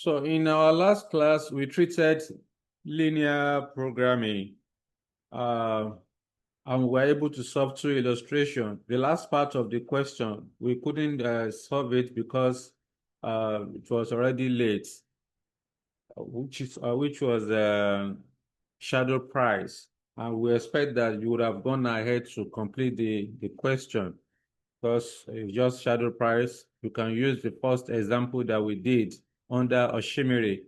So in our last class, we treated linear programming, and we were able to solve two illustrations. The last part of the question, we couldn't solve it because it was already late, which was shadow price. And we expect that you would have gone ahead to complete the question because it's just shadow price. You can use the first example that we did under Oshimiri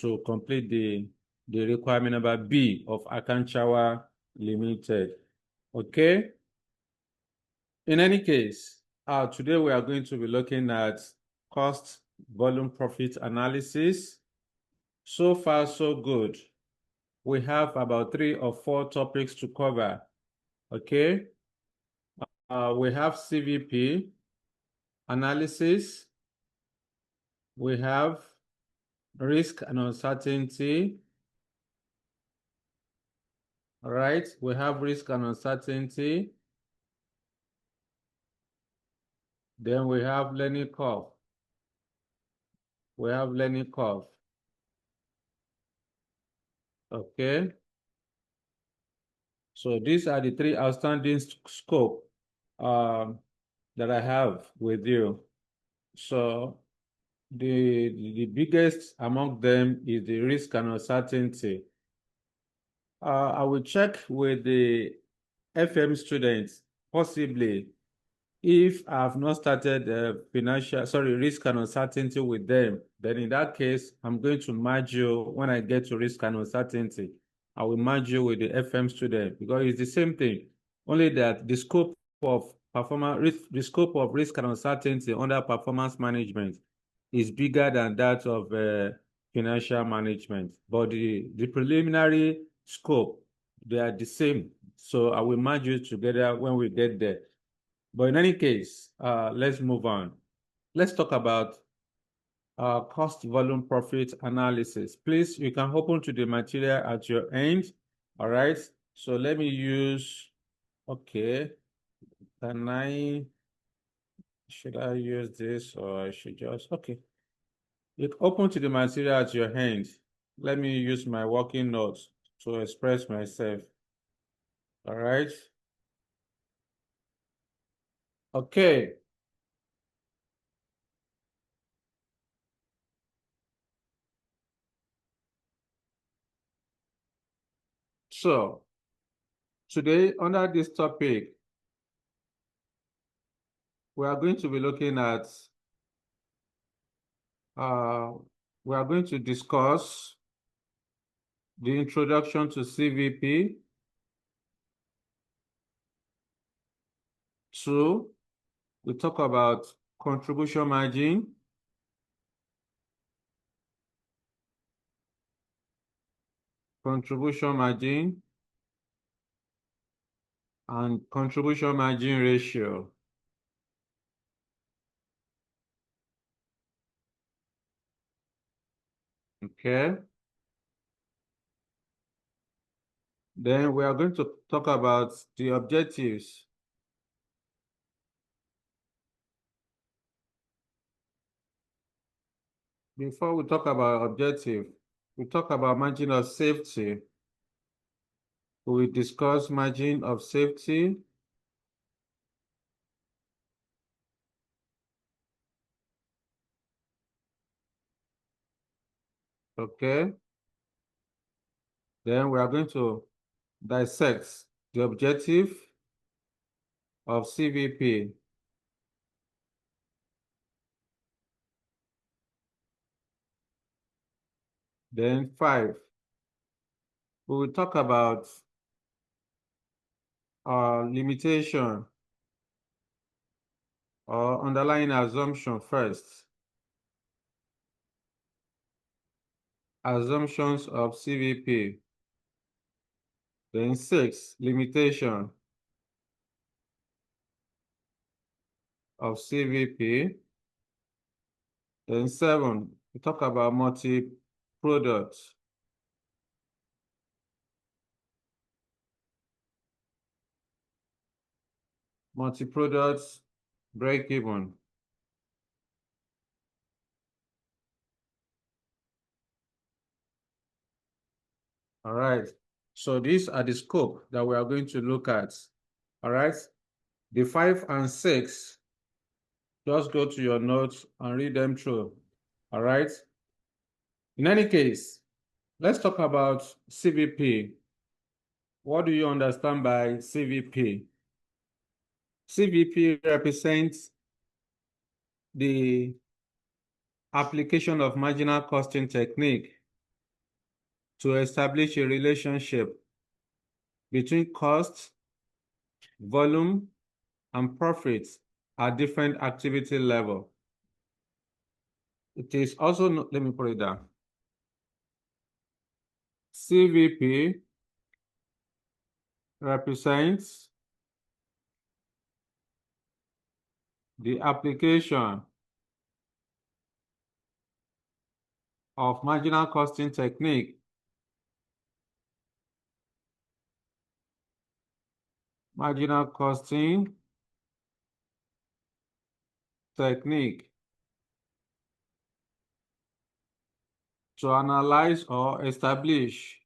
to complete the requirement number B of ICAN Limited. Okay. In any case, today we are going to be looking at cost volume profit analysis. So far, so good. We have about 3 or 4 topics to cover. Okay. We have CVP analysis. We have risk and uncertainty. All right. We have risk and uncertainty. Then we have learning curve. We have learning curve. Okay. So these are the 3 outstanding scope that I have with you. So the biggest among them is the risk and uncertainty. I will check with the FM students, possibly, if I have not started risk and uncertainty with them, then in that case, I'm going to merge you when I get to risk and uncertainty. I will merge you with the FM student because it's the same thing, only that the scope of the scope of risk and uncertainty under performance management is bigger than that of financial management. But the preliminary scope, they are the same. So I will merge you together when we get there. But in any case, let's move on. Let's talk about cost volume profit analysis. Please, you can open to the material at your end. All right. So let me use, okay. Should I use this or I should just, okay. You open to the material at your hand. Let me use my working notes to express myself. All right. Okay. So today under this topic, we are going to be looking at, we are going to discuss the introduction to CVP. 2, we talk about contribution margin. Contribution margin and contribution margin ratio. Okay. Then we are going to talk about the objectives. Before we talk about objective, we talk about margin of safety. We discuss margin of safety. Okay. Then we are going to dissect the objective of CVP. Then 5, we will talk about limitation or underlying assumption first. Assumptions of CVP. Then 6, limitation of CVP. Then 7, we talk about multi-product. Multi-products break even. All right. So these are the scope that we are going to look at. All right. The 5 and 6, just go to your notes and read them through. All right. In any case, let's talk about CVP. What do you understand by CVP? CVP represents the application of marginal costing technique to establish a relationship between cost, volume, and profits at different activity level. It is also, let me put it down. CVP represents the application of marginal costing technique to analyze or establish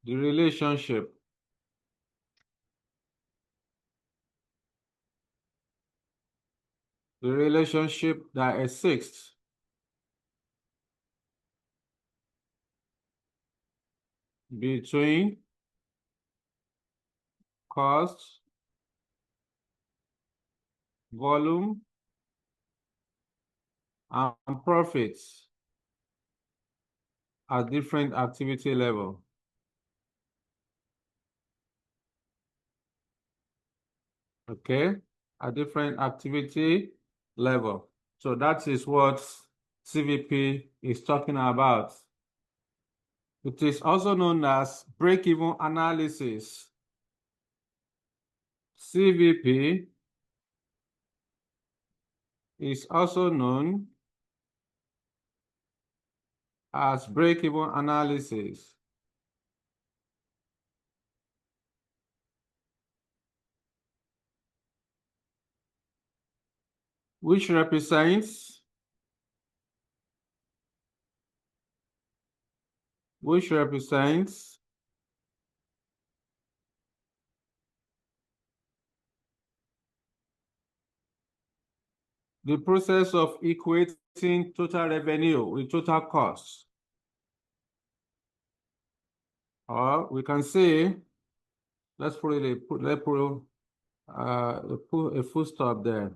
the relationship that exists between cost, volume, and profits at different activity level. Okay, at different activity level. So that is what CVP is talking about. It is also known as break-even analysis. CVP is also known as break-even analysis. Which represents the process of equating total revenue with total costs. Or we can say, let's put a full stop there.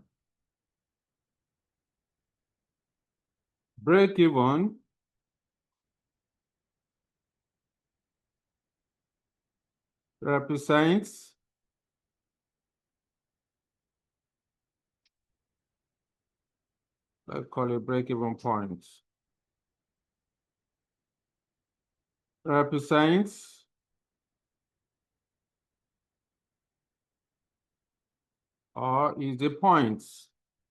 Break even represents let's call it break-even point. Represents or is the point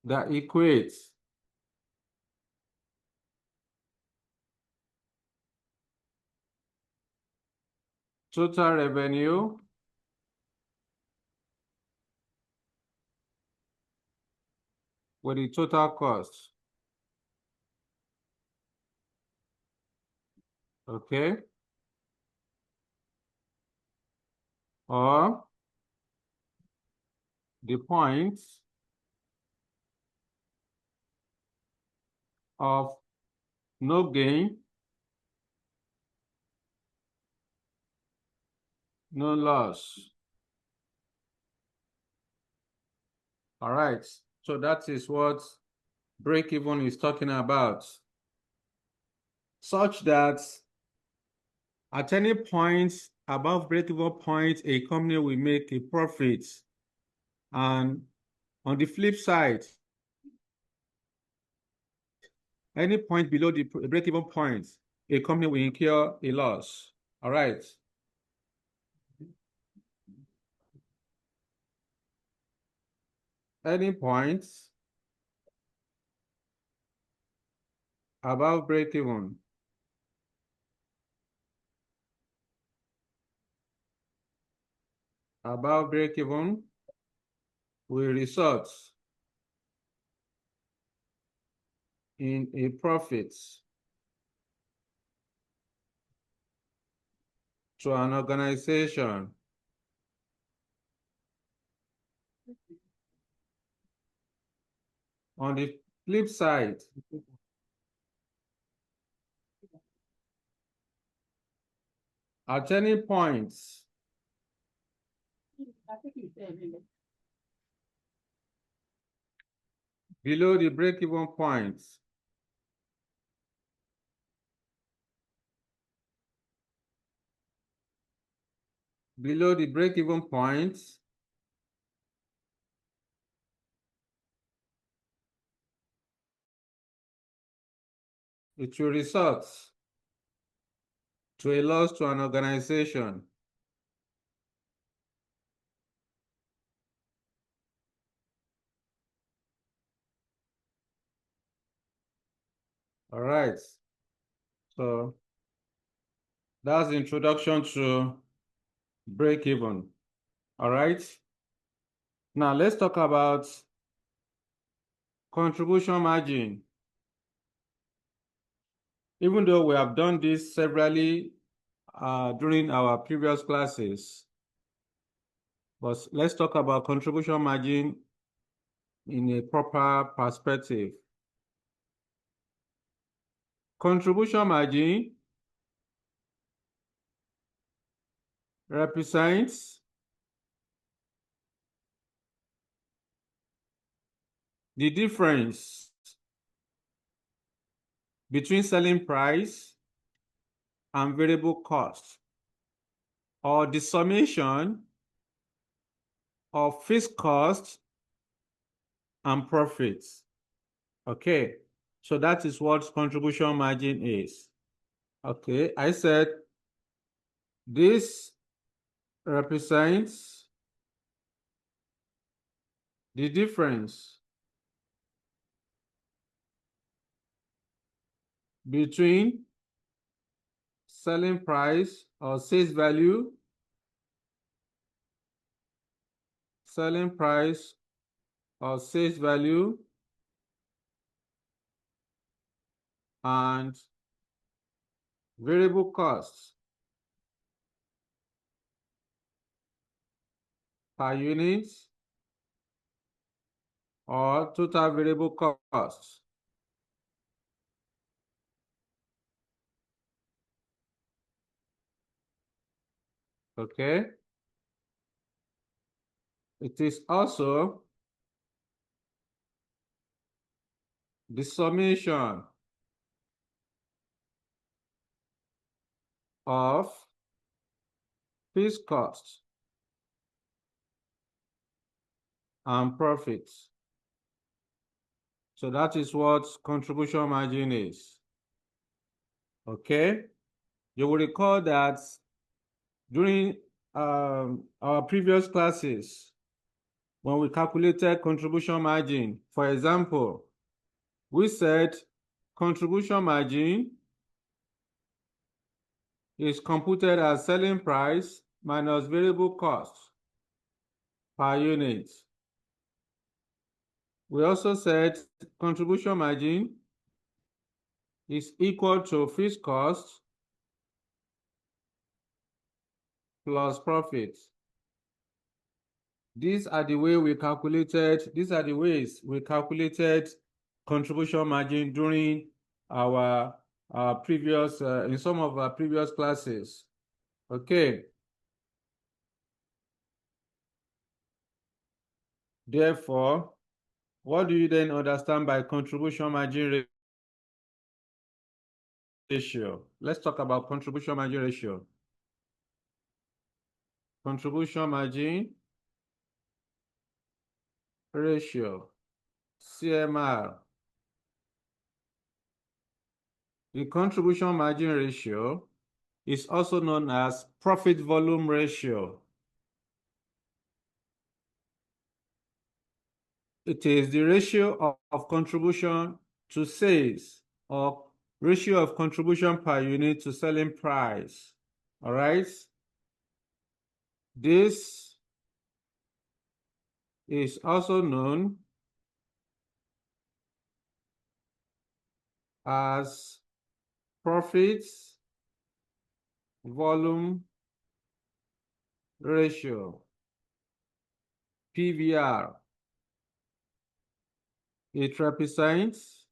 that equates total revenue with the total cost. Okay? Or the point of no gain, no loss. All right. So that is what break-even is talking about. Such that at any point above break-even point, a company will make a profit. And on the flip side, any point below the break-even point, a company will incur a loss. All right. Any points above break-even, will result in a profit to an organization. On the flip side, at any point below the break-even point, it will result to a loss to an organization. All right. So that's the introduction to break-even. All right. Now let's talk about contribution margin. Even though we have done this severally during our previous classes, but let's talk about contribution margin in a proper perspective. Contribution margin represents the difference between selling price and variable cost, or the summation of fixed cost and profits. Okay, so that is what contribution margin is. Okay, I said this represents the difference between selling price or sales value, and variable costs per unit or total variable costs. Okay. It is also the summation of fixed costs and profits. So that is what contribution margin is. Okay. You will recall that during our previous classes, when we calculated contribution margin, for example, we said contribution margin is computed as selling price minus variable cost per unit. We also said contribution margin is equal to fixed cost plus profit. These are the ways we calculated contribution margin during our previous in some of our previous classes. Okay. Therefore, what do you then understand by contribution margin ratio? Let's talk about contribution margin ratio. Contribution margin ratio, CMR. The contribution margin ratio is also known as profit volume ratio. It is the ratio of contribution to sales, or ratio of contribution per unit to selling price. All right. This is also known as profits volume ratio, PVR. It represents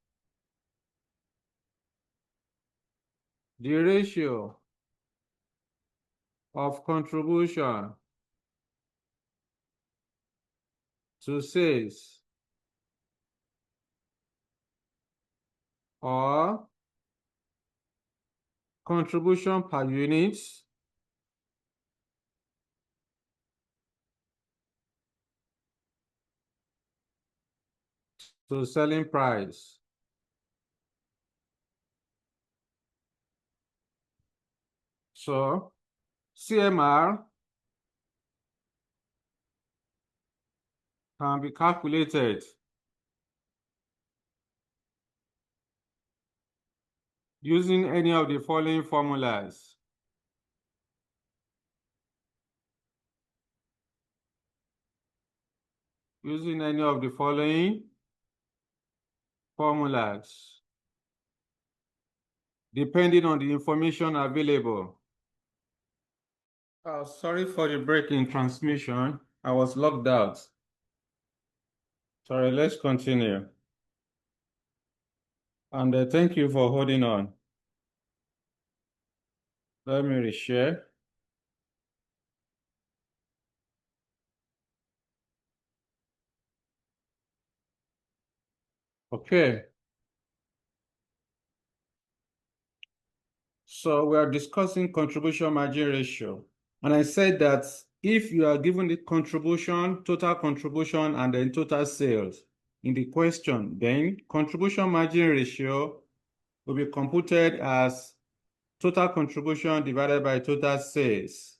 the ratio of contribution to sales or contribution per unit to selling price. So CMR can be calculated using any of the following formulas. Using any of the following formulas, depending on the information available. Sorry for the break in transmission. I was locked out. Sorry, let's continue. And thank you for holding on. Let me reshare. Okay. So we are discussing contribution margin ratio. And I said that if you are given the contribution, total contribution, and then total sales in the question, then contribution margin ratio will be computed as total contribution divided by total sales.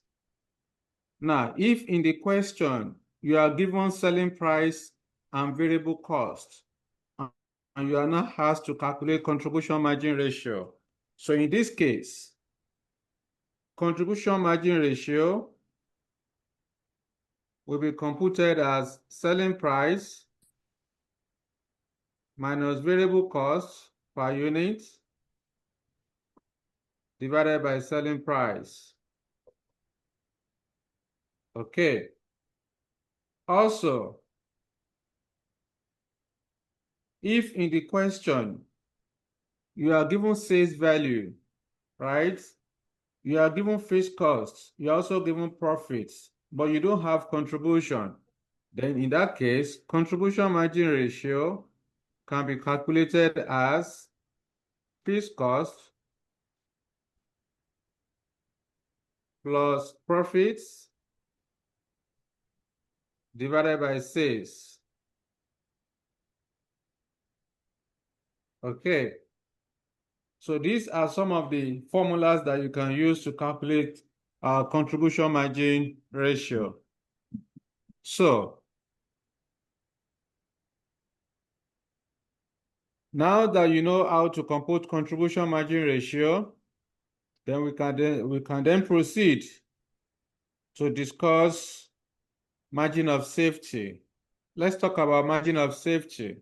Now, if in the question you are given selling price and variable cost, and you are now asked to calculate contribution margin ratio. So in this case, contribution margin ratio will be computed as selling price minus variable cost per unit divided by selling price. Okay. Also, if in the question you are given sales value, right? You are given fixed costs, you are also given profits, but you don't have contribution. Then in that case, contribution margin ratio can be calculated as fixed cost plus profits divided by sales. Okay. So these are some of the formulas that you can use to calculate contribution margin ratio. So now that you know how to compute contribution margin ratio, then we can then proceed to discuss margin of safety. Let's talk about margin of safety.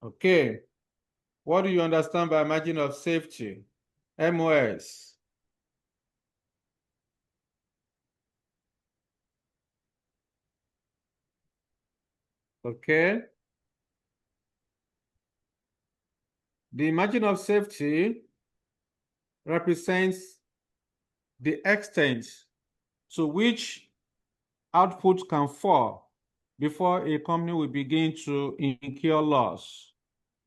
Okay. What do you understand by margin of safety? MOS. Okay. The margin of safety represents the extent to which output can fall before a company will begin to incur loss.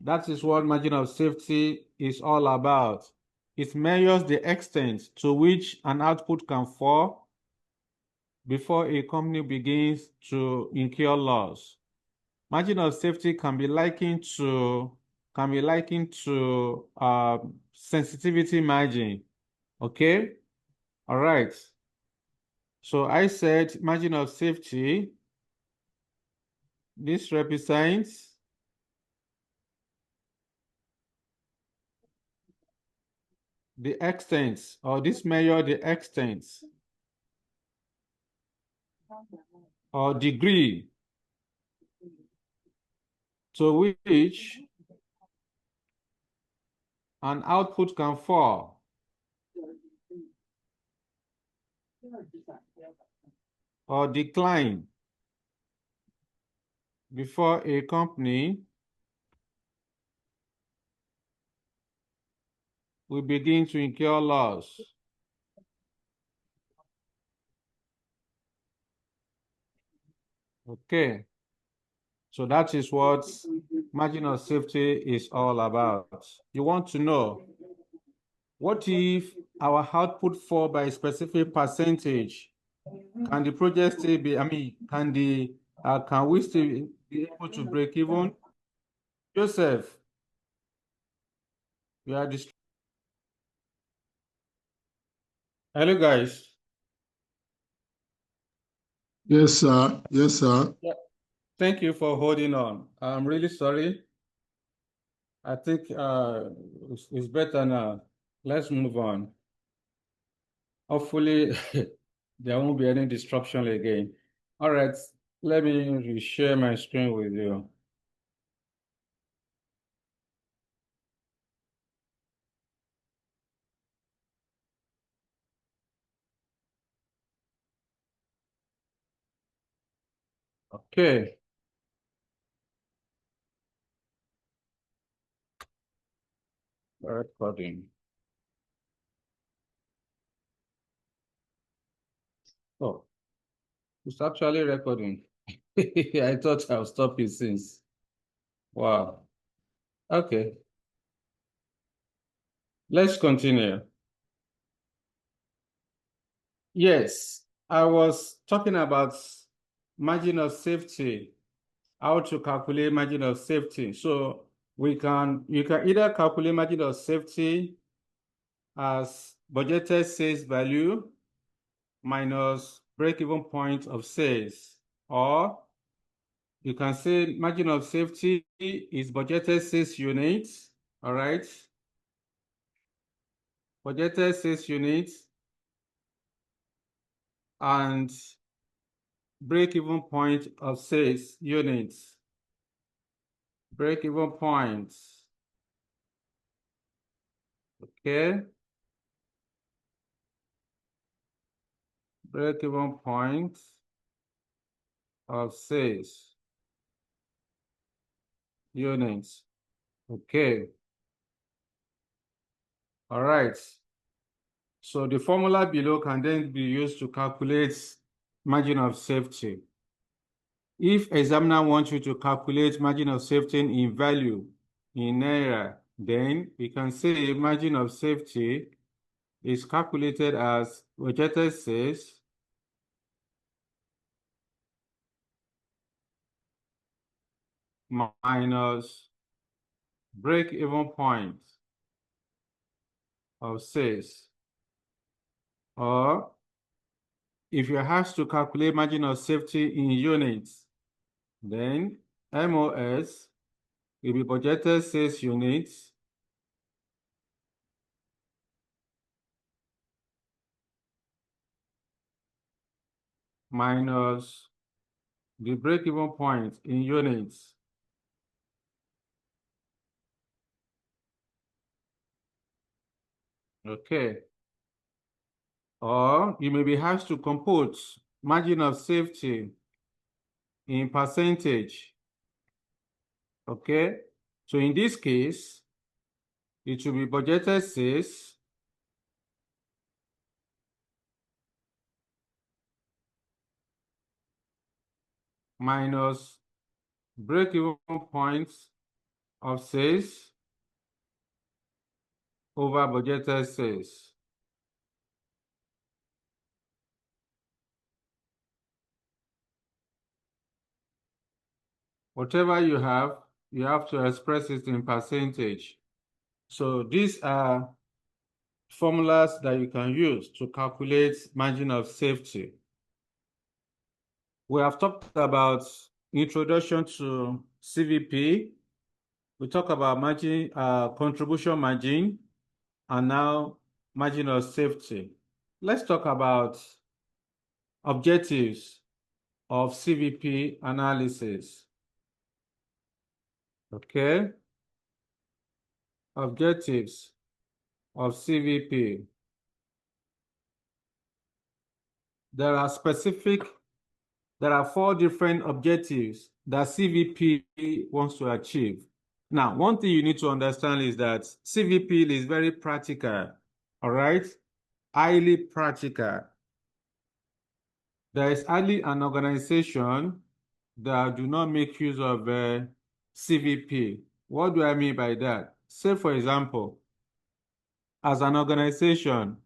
That is what margin of safety is all about. It measures the extent to which an output can fall before a company begins to incur loss. Margin of safety can be likened to sensitivity margin. Okay? All right. So I said margin of safety, this represents the extent, or this measure the extent or degree to which an output can fall or decline before a company will begin to incur loss. Okay, so that is what margin of safety is all about. You want to know, what if our output fall by a specific percentage? Can the project still be, can we still be able to break even? Joseph, you are this. Hello, guys. Yes, sir. Yes, sir. Yeah. Thank you for holding on. I'm really sorry. I think it's better now. Let's move on. Hopefully, there won't be any disruption again. All right, let me share my screen with you. Okay. Recording. Oh, it's actually recording. I thought I'll stop it since. Wow. Okay. Let's continue. Yes, I was talking about margin of safety, how to calculate margin of safety. So you can either calculate margin of safety as budgeted sales value minus break-even point of sales, or you can say margin of safety is budgeted sales units, all right? Budgeted sales units and break-even point of sales units. Break-even points. Okay. Break-even point of sales units. Okay. All right. So the formula below can then be used to calculate margin of safety. If examiner wants you to calculate margin of safety in value in naira, then we can say margin of safety is calculated as budgeted sales minus break-even point of sales. Or if you have to calculate margin of safety in units, then MOS will be budgeted sales units minus the break-even point in units. Okay. Or you may be asked to compute margin of safety in percentage. Okay. So in this case, it will be budgeted sales minus break-even points of sales over budgeted sales. Whatever you have to express it in percentage. So these are formulas that you can use to calculate margin of safety. We have talked about introduction to CVP. We talk about margin, contribution margin, and now margin of safety. Let's talk about objectives of CVP analysis. Okay? Objectives of CVP. There are 4 different objectives that CVP wants to achieve. Now, one thing you need to understand is that CVP is very practical, all right? Highly practical. There is hardly an organization that do not make use of CVP. What do I mean by that? Say, for example, as an organization,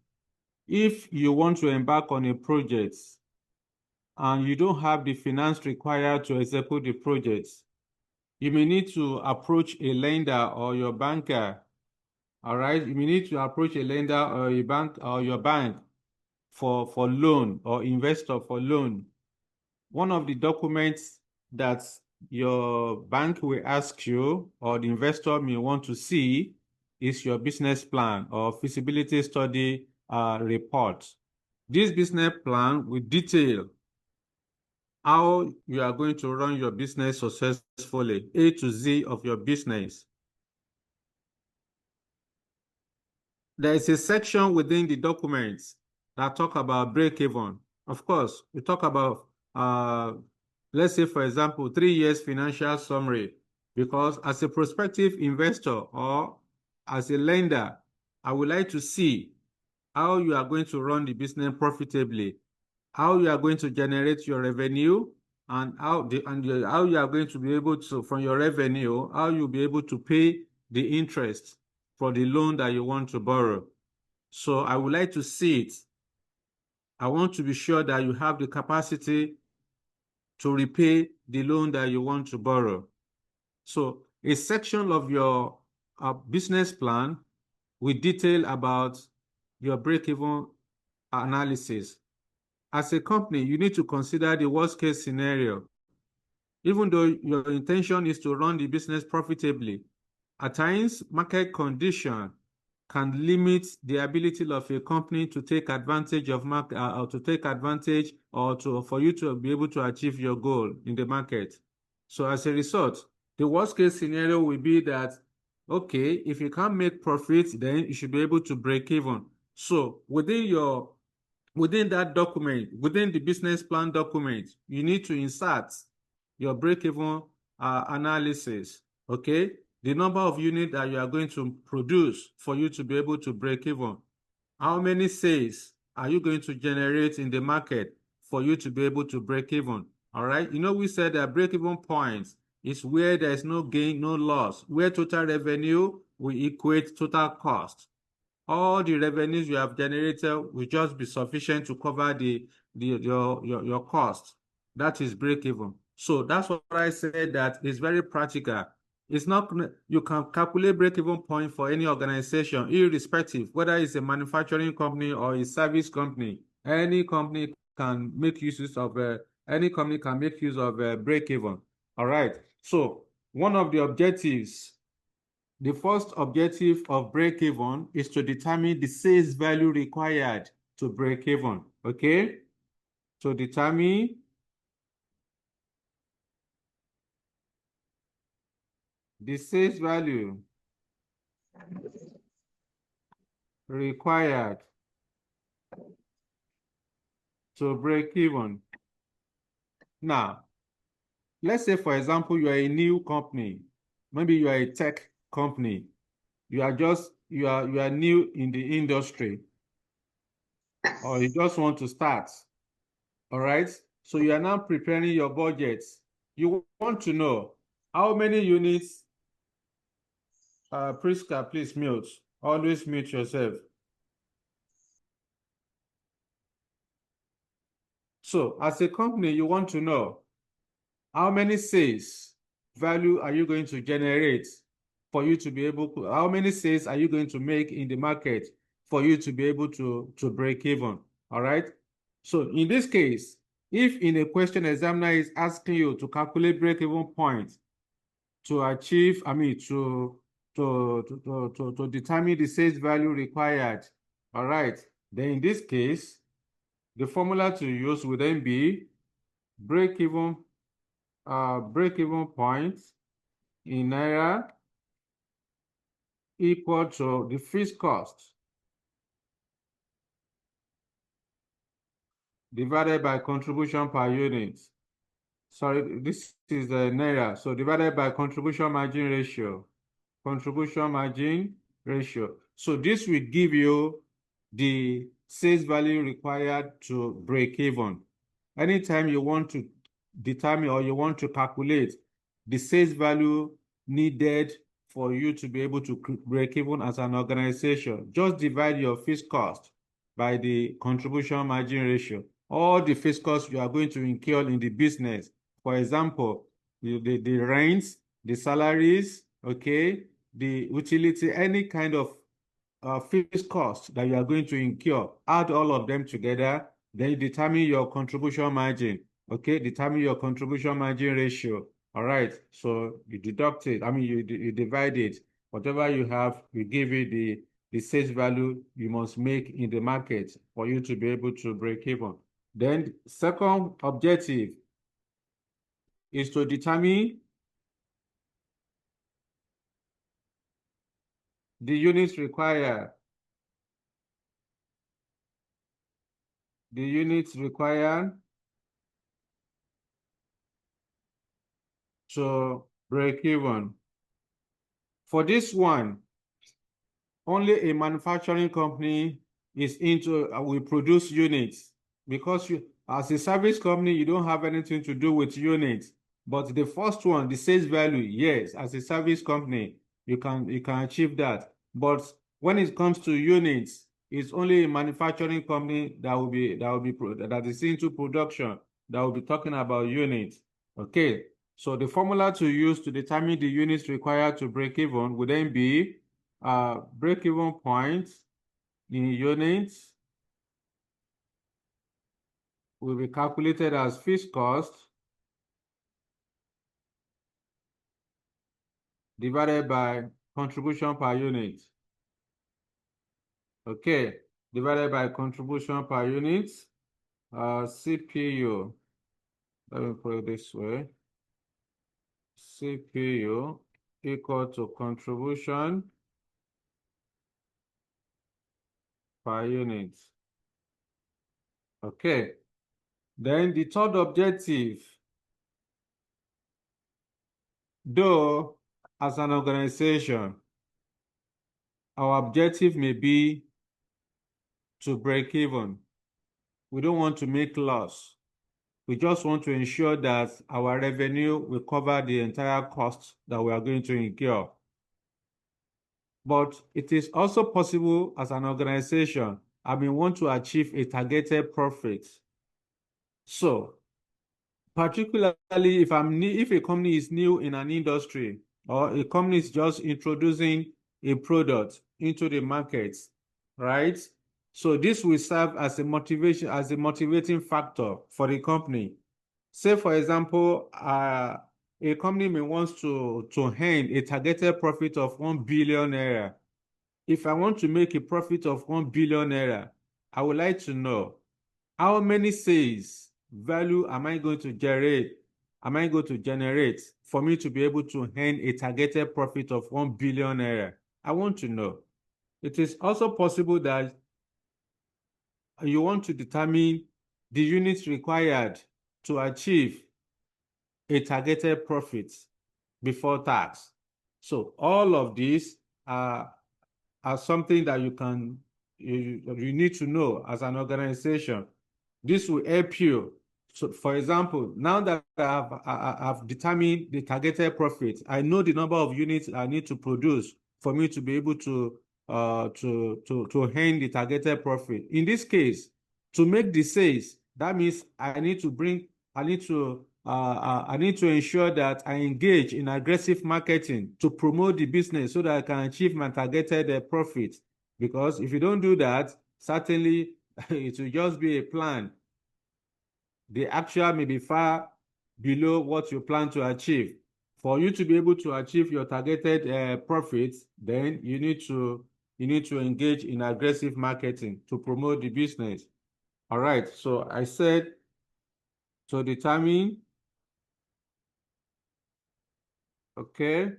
if you want to embark on a project and you don't have the finance required to execute the project, you may need to approach a lender or your banker. All right, you may need to approach a lender or a bank or your bank for loan or investor for loan. One of the documents that your bank will ask you or the investor may want to see is your business plan or feasibility study report. This business plan will detail how you are going to run your business successfully, A to Z of your business. There is a section within the documents that talk about break-even. Of course, we talk about, let's say, for example, 3 years financial summary, because as a prospective investor or as a lender, I would like to see how you are going to run the business profitably, how you are going to generate your revenue, and how you are going to be able to, from your revenue, how you'll be able to pay the interest for the loan that you want to borrow. So I would like to see it. I want to be sure that you have the capacity to repay the loan that you want to borrow. So a section of your business plan will detail about your break-even analysis. As a company, you need to consider the worst-case scenario. Even though your intention is to run the business profitably, at times, market condition can limit the ability of a company to take advantage of market, for you to be able to achieve your goal in the market. So as a result, the worst case scenario will be that, okay, if you can't make profits, then you should be able to break even. So within that document, within the business plan document, you need to insert your break-even analysis, okay? The number of units that you are going to produce for you to be able to break even. How many sales are you going to generate in the market for you to be able to break even? All right. You know, we said that break-even point is where there is no gain, no loss, where total revenue will equate total cost. All the revenues you have generated will just be sufficient to cover your cost. That is break even. So that's what I said, that is very practical. It's not, you can calculate break-even point for any organization, irrespective, whether it's a manufacturing company or a service company. Any company can make use of break-even. All right. So one of the objectives, the first objective of break-even is to determine the sales value required to break even. Okay? To determine the sales value required to break even. Now, let's say, for example, you are a new company. Maybe you are a tech company. You are new in the industry, or you just want to start. All right? So you are now preparing your budgets. You want to know how many units. Priska, please mute. Always mute yourself. So as a company, you want to know how many sales value are you going to generate for you to be able to, how many sales are you going to make in the market for you to be able to break even, all right? So in this case, if in a question examiner is asking you to calculate break-even point to achieve, to determine the sales value required, all right, then in this case, the formula to use would then be break-even point in naira equal to the fixed cost divided by contribution per unit. Sorry, this is the naira. So divided by contribution margin ratio. Contribution margin ratio. So this will give you the sales value required to break even. Anytime you want to determine or you want to calculate the sales value needed for you to be able to break even as an organization, just divide your fixed cost by the contribution margin ratio. All the fixed costs you are going to incur in the business. For example, the rents, the salaries, okay, the utility, any kind of fixed cost that you are going to incur, add all of them together, then you determine your contribution margin. Okay, determine your contribution margin ratio. All right, so you deduct it. I mean, you divide it. Whatever you have, you give it the sales value you must make in the market for you to be able to break even. Then, second objective is to determine the units required. The units required to break even. For this one, only a manufacturing company is into will produce units because you, as a service company, you don't have anything to do with units. But the first one, the sales value, yes, as a service company, you can achieve that. But when it comes to units, it's only a manufacturing company that is into production that will be talking about units. Okay, so the formula to use to determine the units required to break even would then be break-even point in units will be calculated as fixed cost divided by contribution per unit. Okay, divided by contribution per unit, CPU, let me put it this way, CPU equal to contribution per unit. Okay, then the third objective, though, as an organization, our objective may be to break even. We don't want to make loss. We just want to ensure that our revenue will cover the entire cost that we are going to incur. But it is also possible as an organization, we want to achieve a targeted profit. So, particularly if a company is new in an industry or a company is just introducing a product into the market, right? So this will serve as a motivating factor for the company. Say, for example, a company may want to earn a targeted profit of 1 billion naira. If I want to make a profit of 1 billion naira, I would like to know how many sales value am I going to generate for me to be able to earn a targeted profit of 1 billion naira? I want to know. It is also possible that you want to determine the units required to achieve a targeted profit before tax. So all of these are something that you need to know as an organization. This will help you. So, for example, now that I've determined the targeted profit, I know the number of units I need to produce for me to be able to earn the targeted profit. In this case, to make the sales, that means I need to ensure that I engage in aggressive marketing to promote the business so that I can achieve my targeted profit. Because if you don't do that, certainly it will just be a plan. The actual may be far below what you plan to achieve. For you to be able to achieve your targeted profits, then you need to engage in aggressive marketing to promote the business. All right. So I said to determine, okay,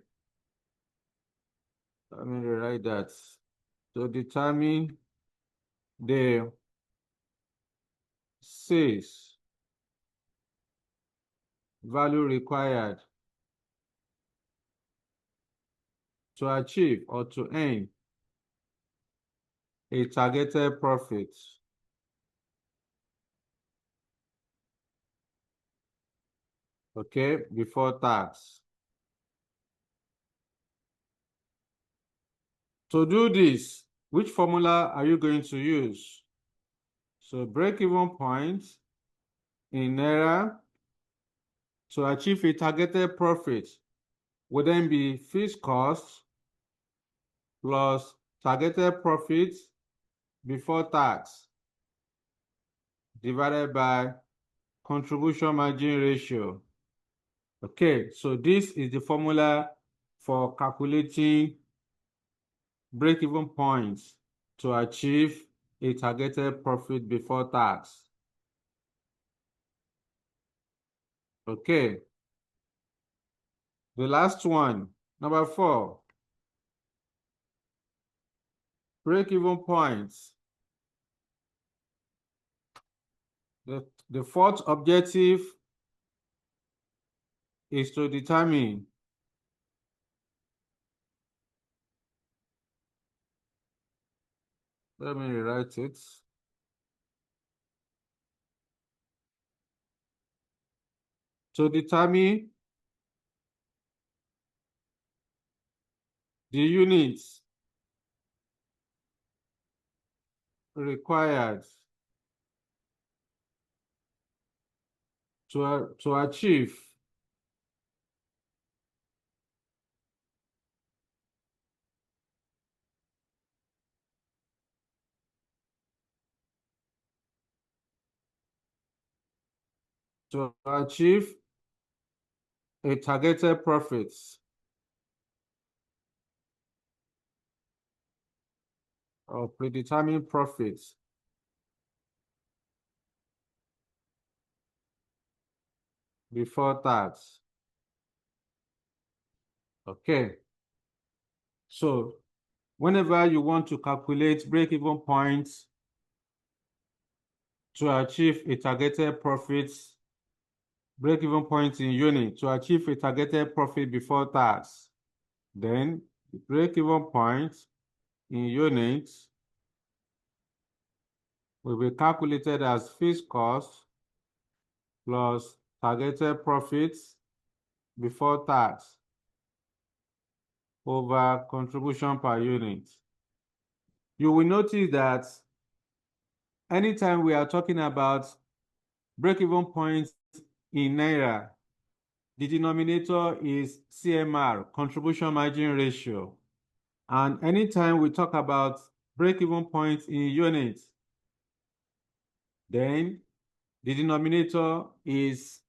let me rewrite that, to determine the sales value required to achieve or to earn a targeted profit. Okay, before tax. To do this, which formula are you going to use? So break-even point in Naira to achieve a targeted profit would then be fixed cost plus targeted profit before tax divided by contribution margin ratio. Okay, so this is the formula for calculating break-even points to achieve a targeted profit before tax. Okay, the last one, number 4, break-even points. The fourth objective is to determine let me rewrite it. To determine the units required to achieve a targeted profits or predetermined profits before tax. Okay, so whenever you want to calculate break-even points to achieve a targeted profits, break-even point in unit to achieve a targeted profit before tax, then the break-even point in units will be calculated as fixed cost plus targeted profits before tax over contribution per unit. You will notice that anytime we are talking about break-even points in Naira, the denominator is CMR, contribution margin ratio. And anytime we talk about break-even points in units, then the denominator is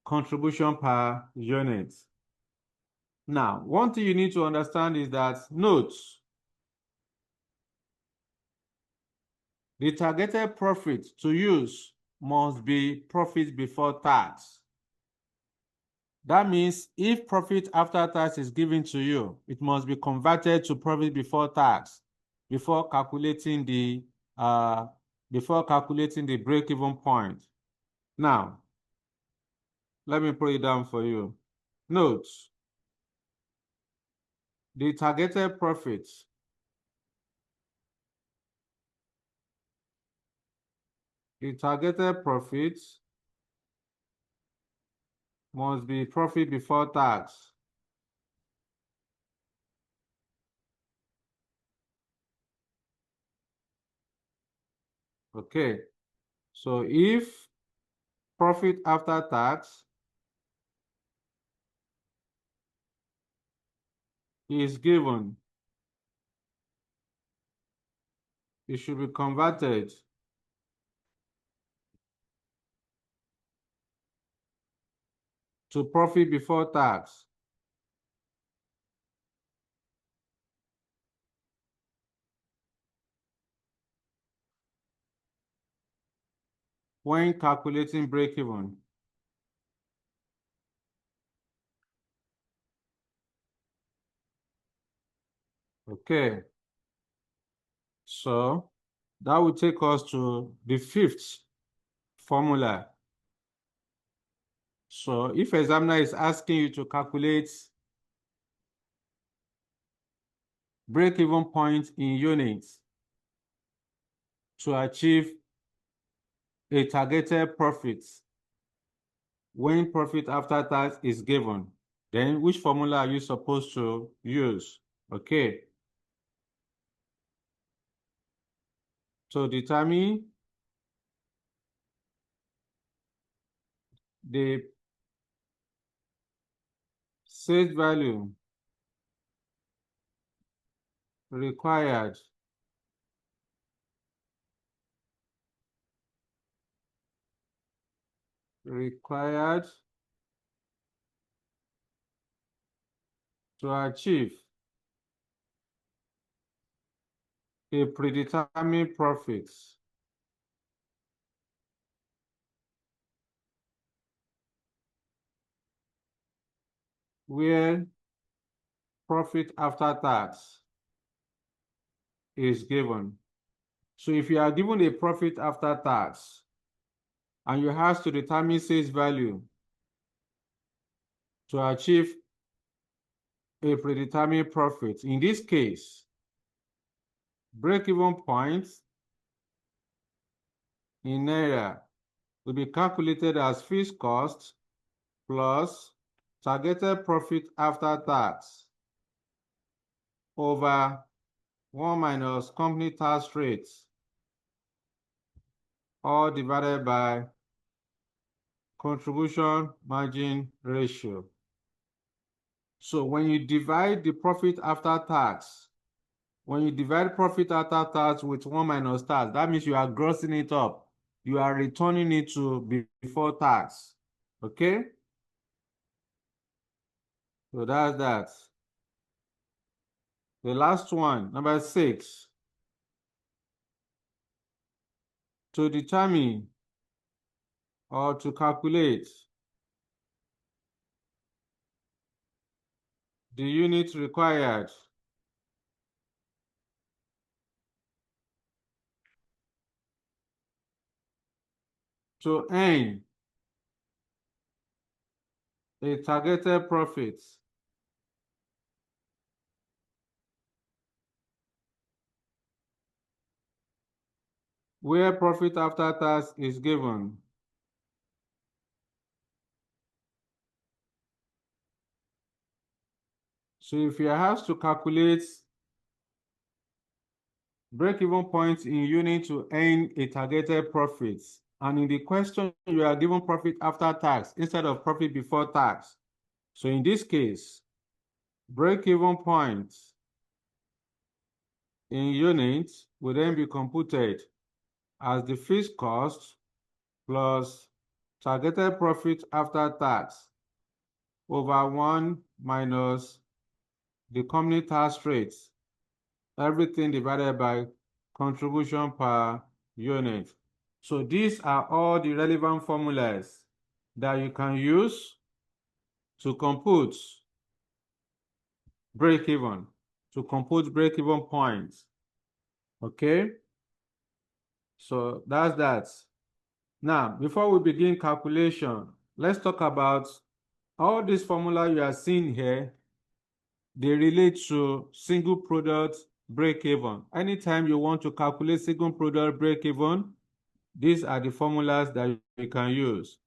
contribution per unit. Now, one thing you need to understand is that, note, the targeted profit to use must be profit before tax. That means if profit after tax is given to you, it must be converted to profit before tax before calculating the break-even point. Now, let me put it down for you. Note, the targeted profit must be profit before tax. Okay, so if profit after tax is given, it should be converted to profit before tax when calculating break-even. Okay. So that will take us to the fifth formula. So if examiner is asking you to calculate break-even point in units to achieve a targeted profit when profit after tax is given, then which formula are you supposed to use? Okay. So determine the sales value required to achieve a predetermined profit where profit after tax is given. So if you are given a profit after tax and you have to determine sales value to achieve a predetermined profit, in this case, break-even point in Naira will be calculated as fixed cost plus targeted profit after tax over 1 minus company tax rate, all divided by contribution margin ratio. So when you divide the profit after tax, when you divide profit after tax with 1 minus tax, that means you are grossing it up. You are returning it to before tax. Okay? So that's that. The last one, number 6. To determine or to calculate the unit required to earn a targeted profit where profit after tax is given. So if you have to calculate break-even point in unit to earn a targeted profit, and in the question you are given profit after tax instead of profit before tax. So in this case, break-even point in units will then be computed as the fixed cost plus targeted profit after tax over 1 minus the company tax rate, everything divided by contribution per unit. So these are all the relevant formulas that you can use to compute break-even, to compute break-even points. Okay? So that's that. Now, before we begin calculation, let's talk about all these formula you are seeing here. They relate to single product break-even. Anytime you want to calculate single product break-even, these are the formulas that you can use.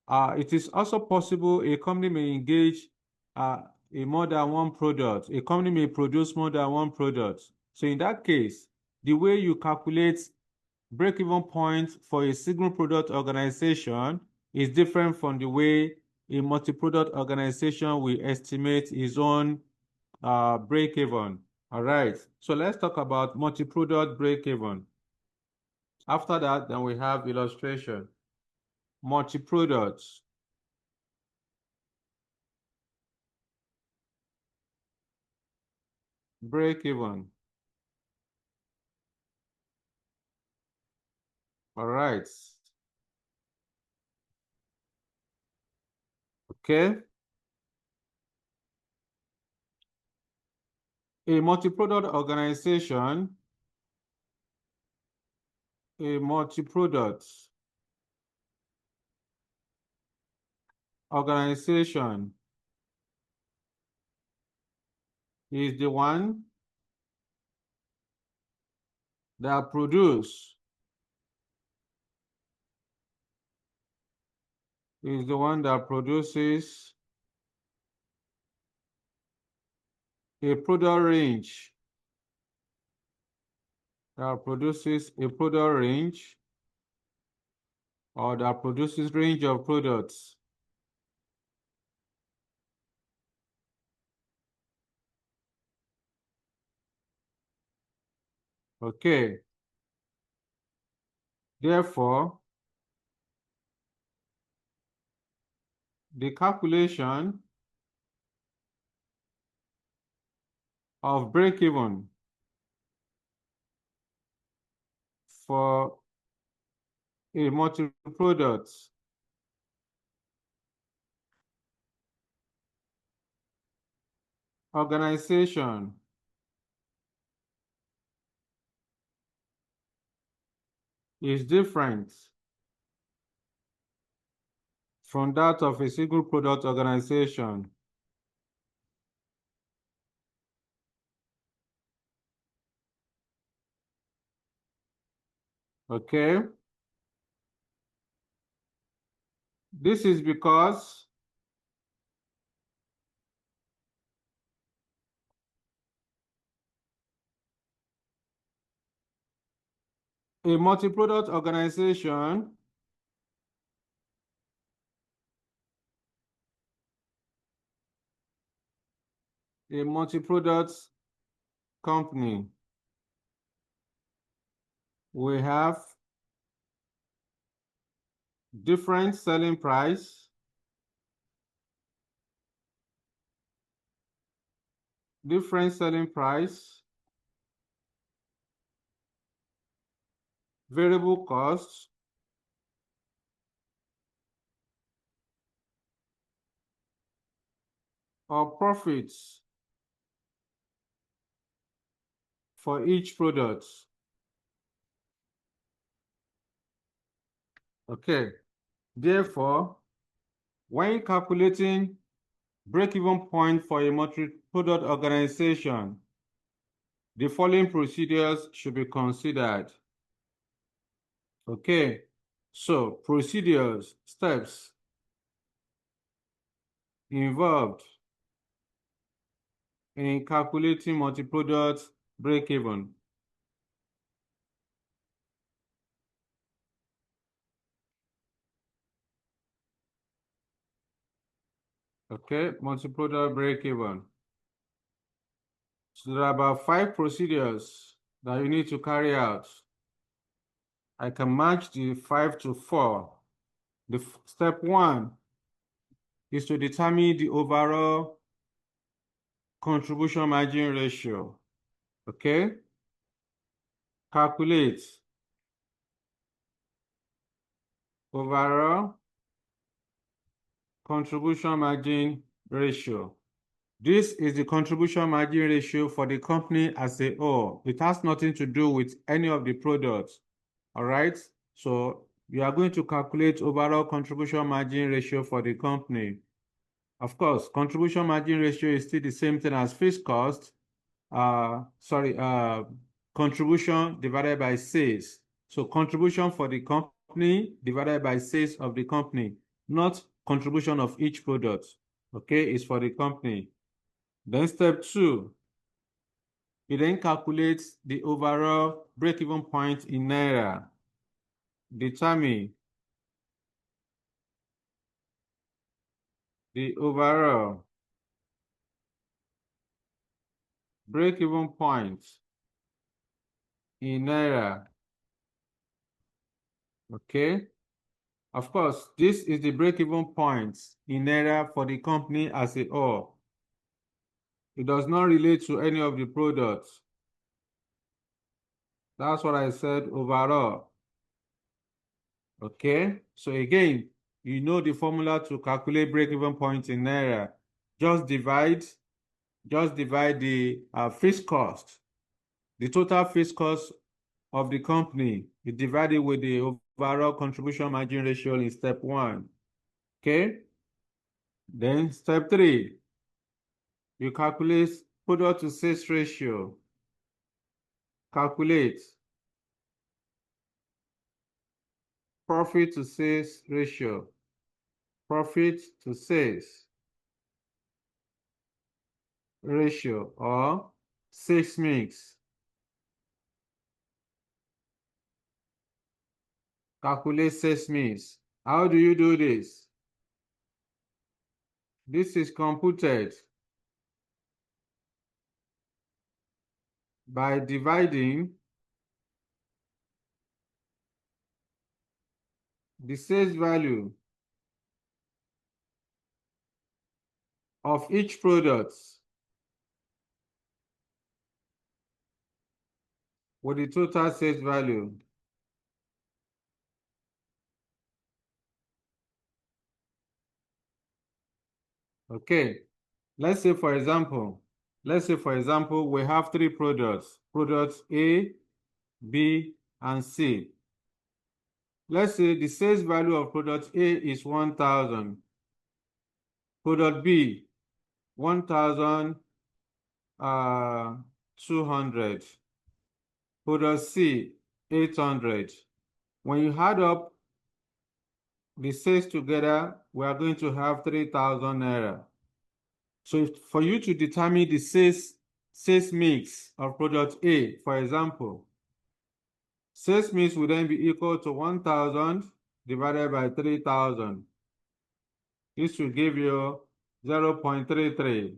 It is also possible a company may engage a more than one product. A company may produce more than one product. So in that case, the way you calculate break-even point for a single product organization is different from the way a multi-product organization will estimate its own break-even. All right, so let's talk about multi-product break-even. After that, then we have illustration. Multi-products. Break-even. All right. Okay. A multi-product organization is the one that produces a product range or that produces range of products. Okay. Therefore, the calculation of break-even for a multi-product organization is different from that of a single product organization. Okay? This is because a multi-product organization company will have different selling price, variable costs, or profits for each product. Okay. Therefore, when calculating break-even point for a multi-product organization, the following procedures should be considered. Okay, so procedures, steps involved in calculating multi-product break-even. Okay, multi-product break-even. So there are about 5 procedures that you need to carry out. I can match the 5 to 4. Step 1 is to determine the overall contribution margin ratio. Okay? Calculate overall contribution margin ratio. This is the contribution margin ratio for the company as a whole. It has nothing to do with any of the products. All right? So you are going to calculate overall contribution margin ratio for the company. Of course, contribution margin ratio is still the same thing as fixed cost. Contribution divided by sales. So contribution for the company divided by sales of the company, not contribution of each product. Okay, it's for the company. Then step 2, it then calculates the overall break-even point in Naira. Determine the overall break-even point in Naira. Okay. Of course, this is the break-even point in Naira for the company as a whole. It does not relate to any of the products. That's what I said overall. Okay. So again, you know the formula to calculate break-even point in Naira. Just divide just divide the fixed cost, the total fixed cost of the company. You divide it with the overall contribution margin ratio in step 1. Okay? Then step 3, you calculate product to sales ratio. Calculate profit to sales ratio. Profit to sales ratio or sales mix. Calculate sales mix. How do you do this? This is computed by dividing the sales value of each product with the total sales value. Okay, let's say for example, we have 3 products, products A, B, and C. Let's say the sales value of product A is 1,000, product B 1,200, product C 800. When you add up the sales together, we are going to have 3,000 naira. So for you to determine the sales mix of product A, for example, sales mix will then be equal to 1,000 divided by 3,000. This will give you 0.33.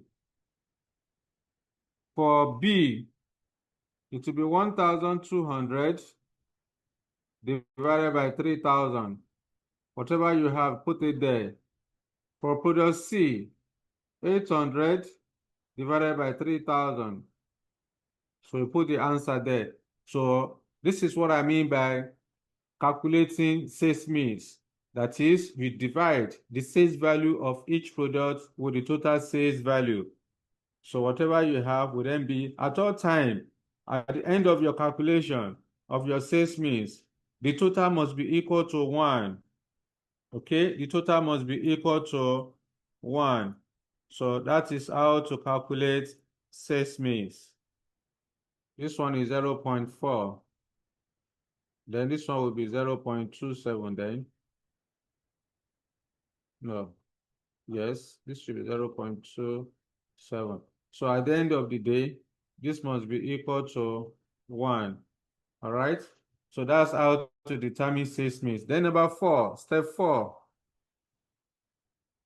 For B, it will be 1,200 divided by 3,000. Whatever you have, put it there. For product C, 800 divided by 3,000. So you put the answer there. So this is what I mean by calculating sales mix. That is, we divide the sales value of each product with the total sales value. So whatever you have will then be, at all time, at the end of your calculation of your sales mix, the total must be equal to 1. Okay, the total must be equal to 1. So that is how to calculate sales mix. This one is 0.4. Then this one will be 0.27 then. No. Yes, this should be 0.27. So at the end of the day, this must be equal to 1. All right? So that's how to determine sales mix. Then number 4, step 4,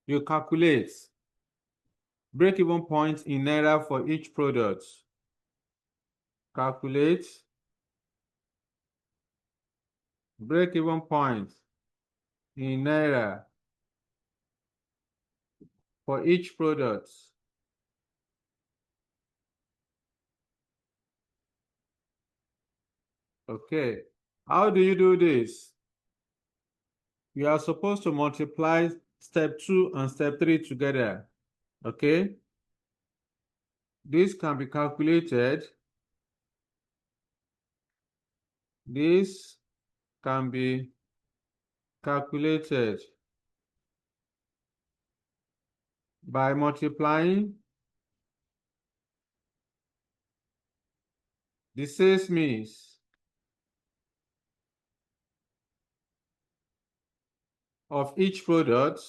you calculate break-even point in Naira for each product. Calculate break-even point in Naira for each product. Okay, how do you do this? You are supposed to multiply step 2 and step 3 together. Okay, this can be calculated. This can be calculated by multiplying the sales mix of each product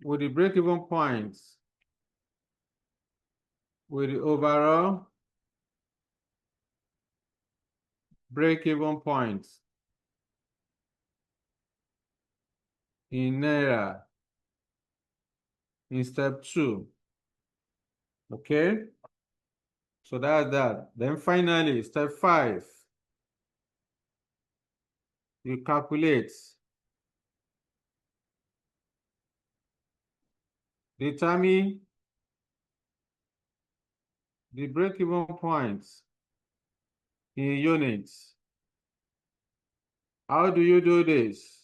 with the break-even points with the overall break-even points in Naira in step 2. Okay, so that's that. Then finally, step 5, you calculate, determine the break-even points in units. How do you do this?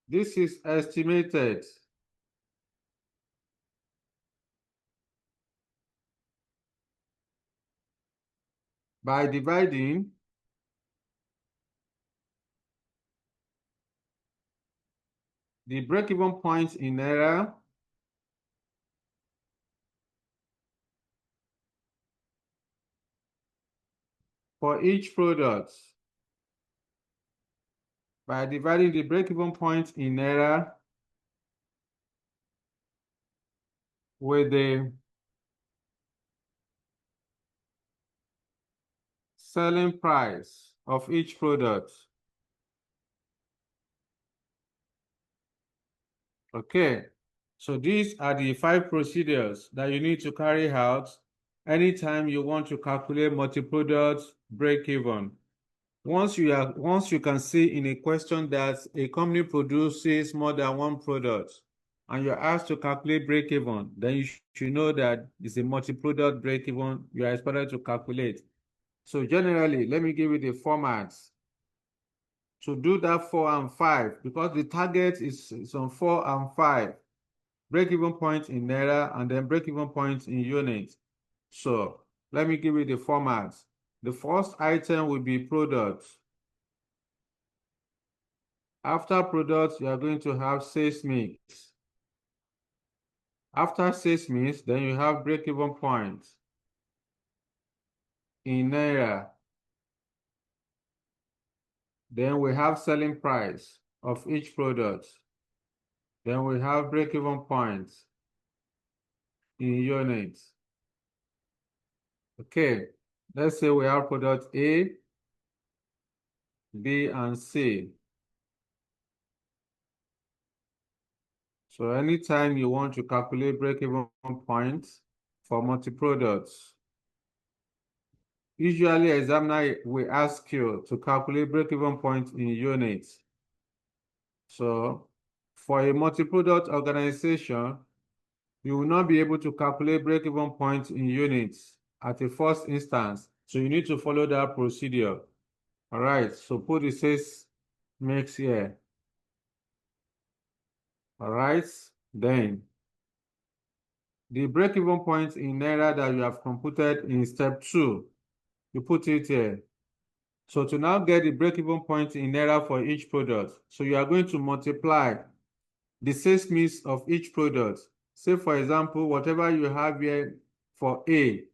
This is estimated by dividing the break-even point in error for each product, by dividing the break-even point in error with the selling price of each product. Okay, so these are the 5 procedures that you need to carry out anytime you want to calculate multi-product break-even. Once you can see in a question that a company produces more than one product and you're asked to calculate break-even, then you should know that it's a multi-product break-even you are expected to calculate. So generally, let me give you the formats to do that 4 and 5, because the target is on 4 and 5. Break-even point in naira and then break-even point in units. So let me give you the formats. The first item will be products. After products, you are going to have sales mix. After sales mix, then you have break-even point in naira. Then we have selling price of each product. Then we have break-even point in units. Okay, let's say we have product A, B, and C. So anytime you want to calculate break-even points for multi-products, usually examiner will ask you to calculate break-even point in units. So for a multi-product organization, you will not be able to calculate break-even point in units at a first instance. So you need to follow that procedure. All right, so put the sales mix here. All right, then the break-even point in naira that you have computed in step 2, you put it here. So to now get the break-even point in naira for each product, so you are going to multiply the sales mix of each product. Say, for example, whatever you have here for A,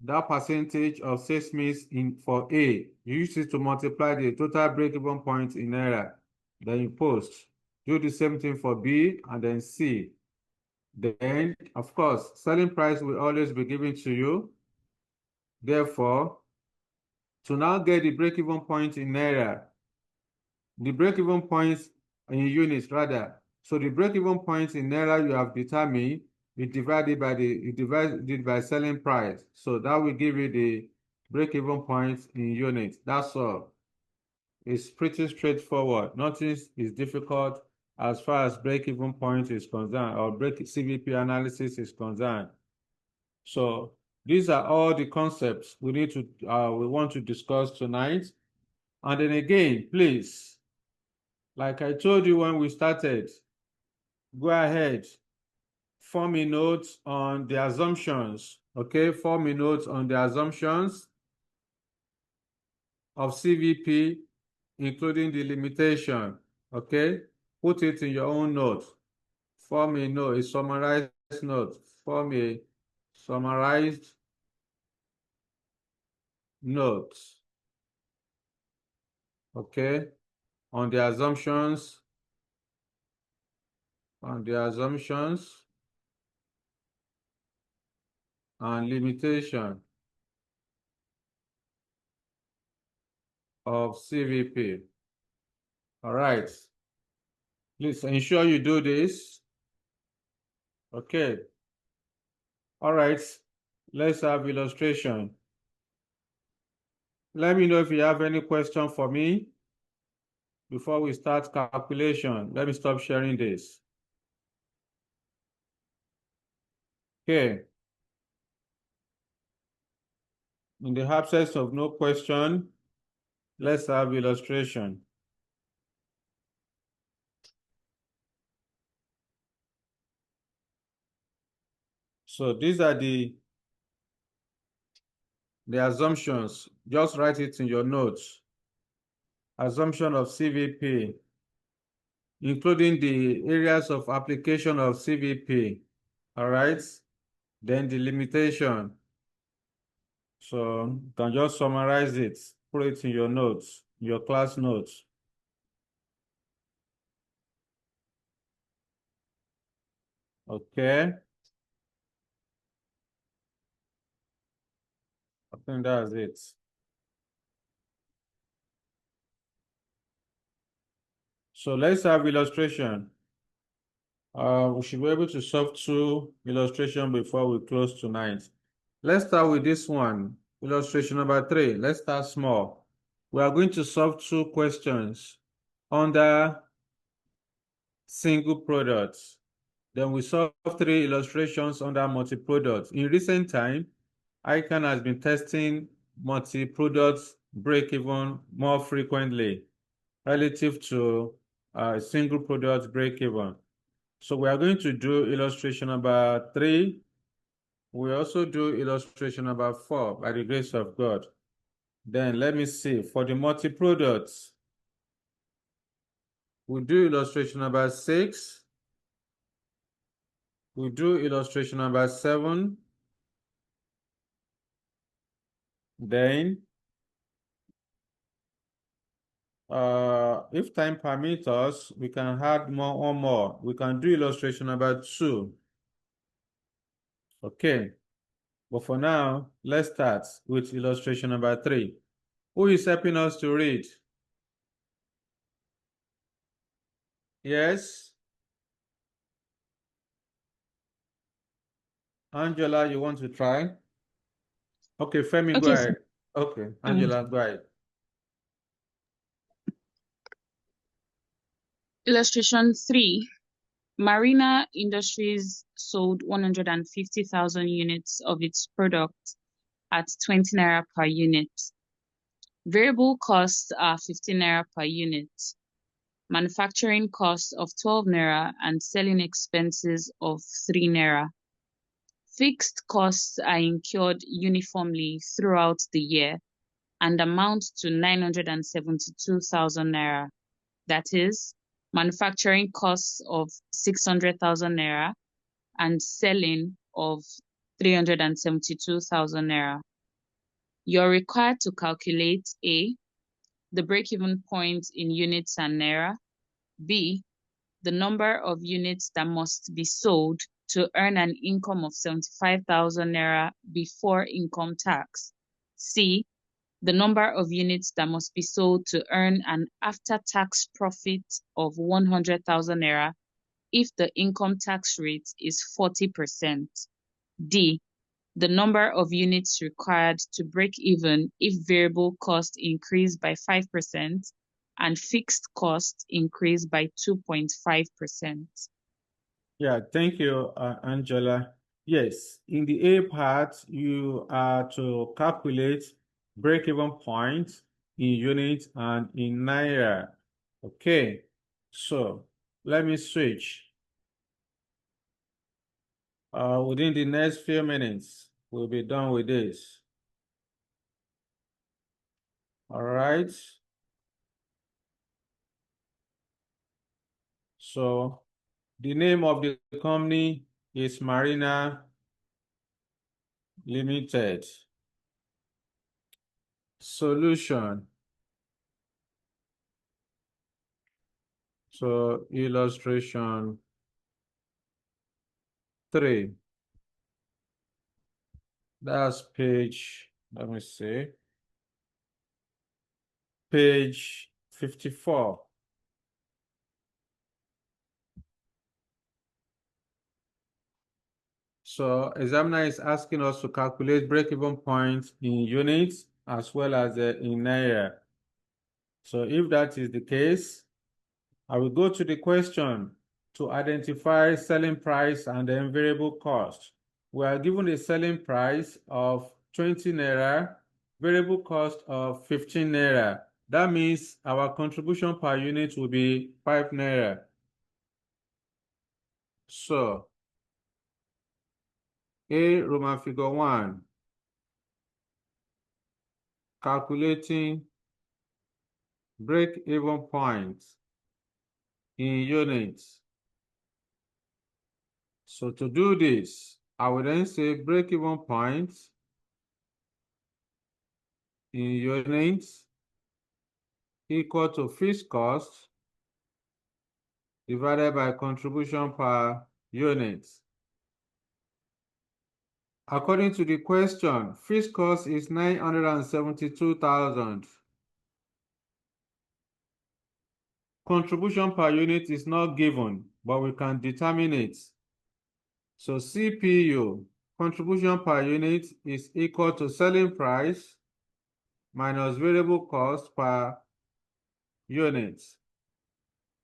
that percentage of sales mix for A, you use it to multiply the total break-even point in naira. Then you post. Do the same thing for B and then C. Then, of course, selling price will always be given to you. Therefore, to now get the break-even point in naira, the break-even points in units rather. So the break-even points in naira you have determined, you divide it by selling price. So that will give you the break-even points in units. That's all. It's pretty straightforward. Nothing is difficult as far as break-even point is concerned or CVP analysis is concerned. So these are all the concepts we want to discuss tonight. And then again, please, like I told you when we started, go ahead, form a note on the assumptions, okay? Form a note on the assumptions of CVP, including the limitation, okay? Put it in your own note. Form a note, a summarized note. Form a summarized note, okay? On the assumptions, and limitation of CVP. All right. Please ensure you do this. Okay. All right. Let's have illustration. Let me know if you have any question for me before we start calculation. Let me stop sharing this. Okay. In the absence of no question, let's have illustration. So these are the assumptions. Just write it in your notes. Assumption of CVP, including the areas of application of CVP. All right. Then the limitation. So you can just summarize it, put it in your notes, your class notes. Okay. I think that's it. So let's have illustration. We should be able to solve 2 illustrations before we close tonight. Let's start with this one. Illustration number 3. Let's start small. We are going to solve 2 questions under single products. Then we solve 3 illustrations under multi-products. In recent time, ICAN has been testing multi-products break-even more frequently relative to single product break-even. So we are going to do illustration number 3. We also do illustration number 4 by the grace of God. Then let me see, for the multi-products, we do illustration number 6. We do illustration number 7. Then, if time permits us, we can add one more. We can do illustration number 2. Okay. But for now, let's start with illustration number 3. Who is helping us to read? Yes? Angela, you want to try? Okay, Femi, go Okay, sir. ahead. Okay, Angela, go ahead. Illustration 3. Marina Industries sold 150,000 units of its product at 20 naira per unit. Variable costs are 15 naira per unit. Manufacturing costs of 12 naira and selling expenses of 3 naira. Fixed costs are incurred uniformly throughout the year and amount to 972,000 naira. That is, manufacturing costs of 600,000 naira and selling of 372,000 naira. You're required to calculate A, the break-even point in units and naira, B, the number of units that must be sold to earn an income of 75,000 naira before income tax, C, the number of units that must be sold to earn an after-tax profit of 100,000 naira if the income tax rate is 40%. D, the number of units required to break even if variable cost increase by 5% and fixed cost increase by 2.5%. Yeah, thank you, Angela. Yes, in the A part, you are to calculate break-even point in units and in naira. Okay, so let me switch. Within the next few minutes, we'll be done with this. All right. So the name of the company is Marina Limited. Solution. So illustration 3. That's page, let me see, page 54. So examiner is asking us to calculate break-even points in units as well as in naira. So if that is the case, I will go to the question to identify selling price and then variable cost. We are given a selling price of 20 naira, variable cost of 15 naira. That means our contribution per unit will be 5 naira. So A, Roman figure 1, calculating break-even point in units. So to do this, I will then say break-even point in units equal to fixed cost divided by contribution per unit. According to the question, fixed cost is 972,000. Contribution per unit is not given, but we can determine it. So CPU, contribution per unit, is equal to selling price minus variable cost per unit.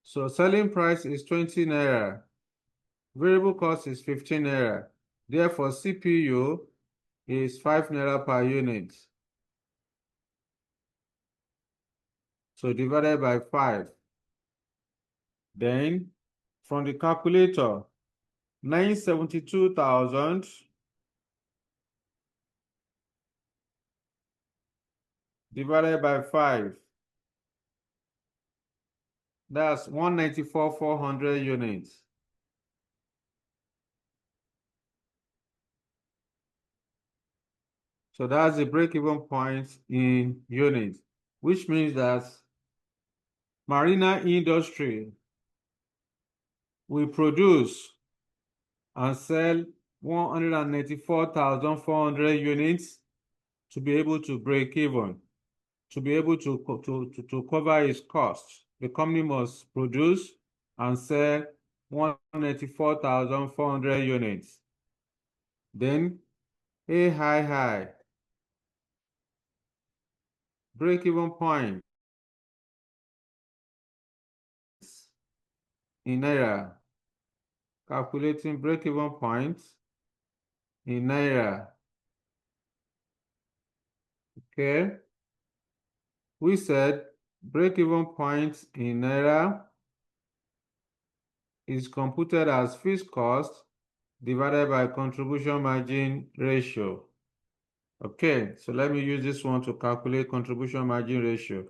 So selling price is 20 naira. Variable cost is 15 naira. Therefore, CPU is 5 naira per unit. So divided by 5. Then, from the calculator, 972,000 divided by 5. That's 194,400 units. So that's the break-even point in units, which means that marina industry will produce and sell 194,400 units to be able to break even, to be able to cover its costs. The company must produce and sell 194,400 units. Then a high break-even point in naira, calculating break-even point in naira. Okay, we said break-even point in naira is computed as fixed cost divided by contribution margin ratio. Okay, so let me use this one to calculate contribution margin ratio.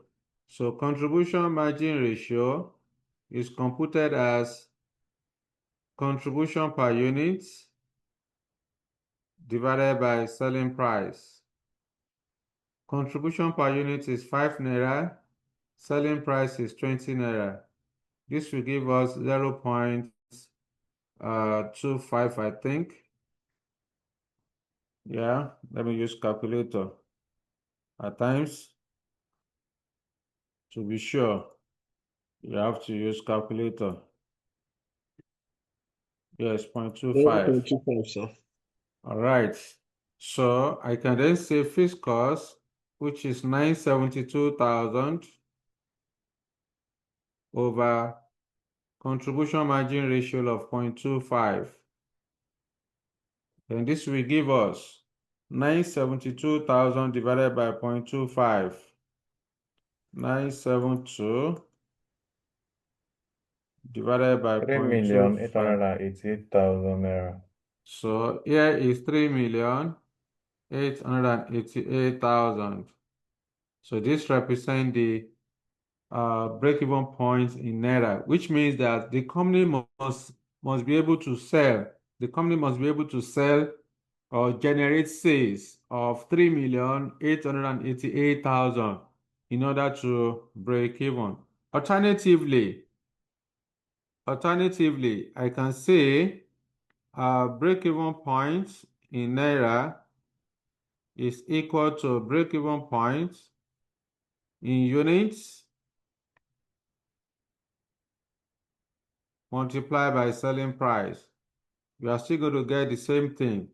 So contribution margin ratio is computed as contribution per unit divided by selling price. Contribution per unit is 5 naira, selling price is 20 naira. This will give us 0.25, I think. Yeah, let me use calculator. At times, to be sure, you have to use calculator. Yes, 0.25. 0.25, sir. All right. So I can then say fixed cost, which is 972,000 over contribution margin ratio of 0.25. Then this will give us 972,000 divided by 0.25. 972 divided by 0.25. 3,888,000 naira. So here is 3,888,000. So this represents the break-even point in naira, which means that the company must be able to sell. The company must be able to sell or generate sales of 3,888,000 in order to break even. Alternatively, I can say break-even point in naira is equal to break-even point in units multiplied by selling price. We are still going to get the same thing.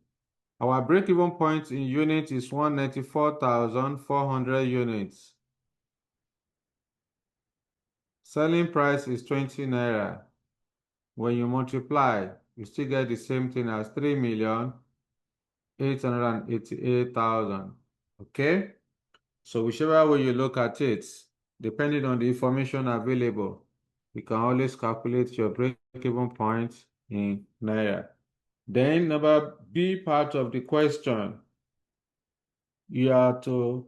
Our break-even point in units is 194,400 units. Selling price is 20 naira. When you multiply, you still get the same thing as 3,888,000. Okay? So whichever way you look at it, depending on the information available, you can always calculate your break-even point in naira. Then number B part of the question, you are to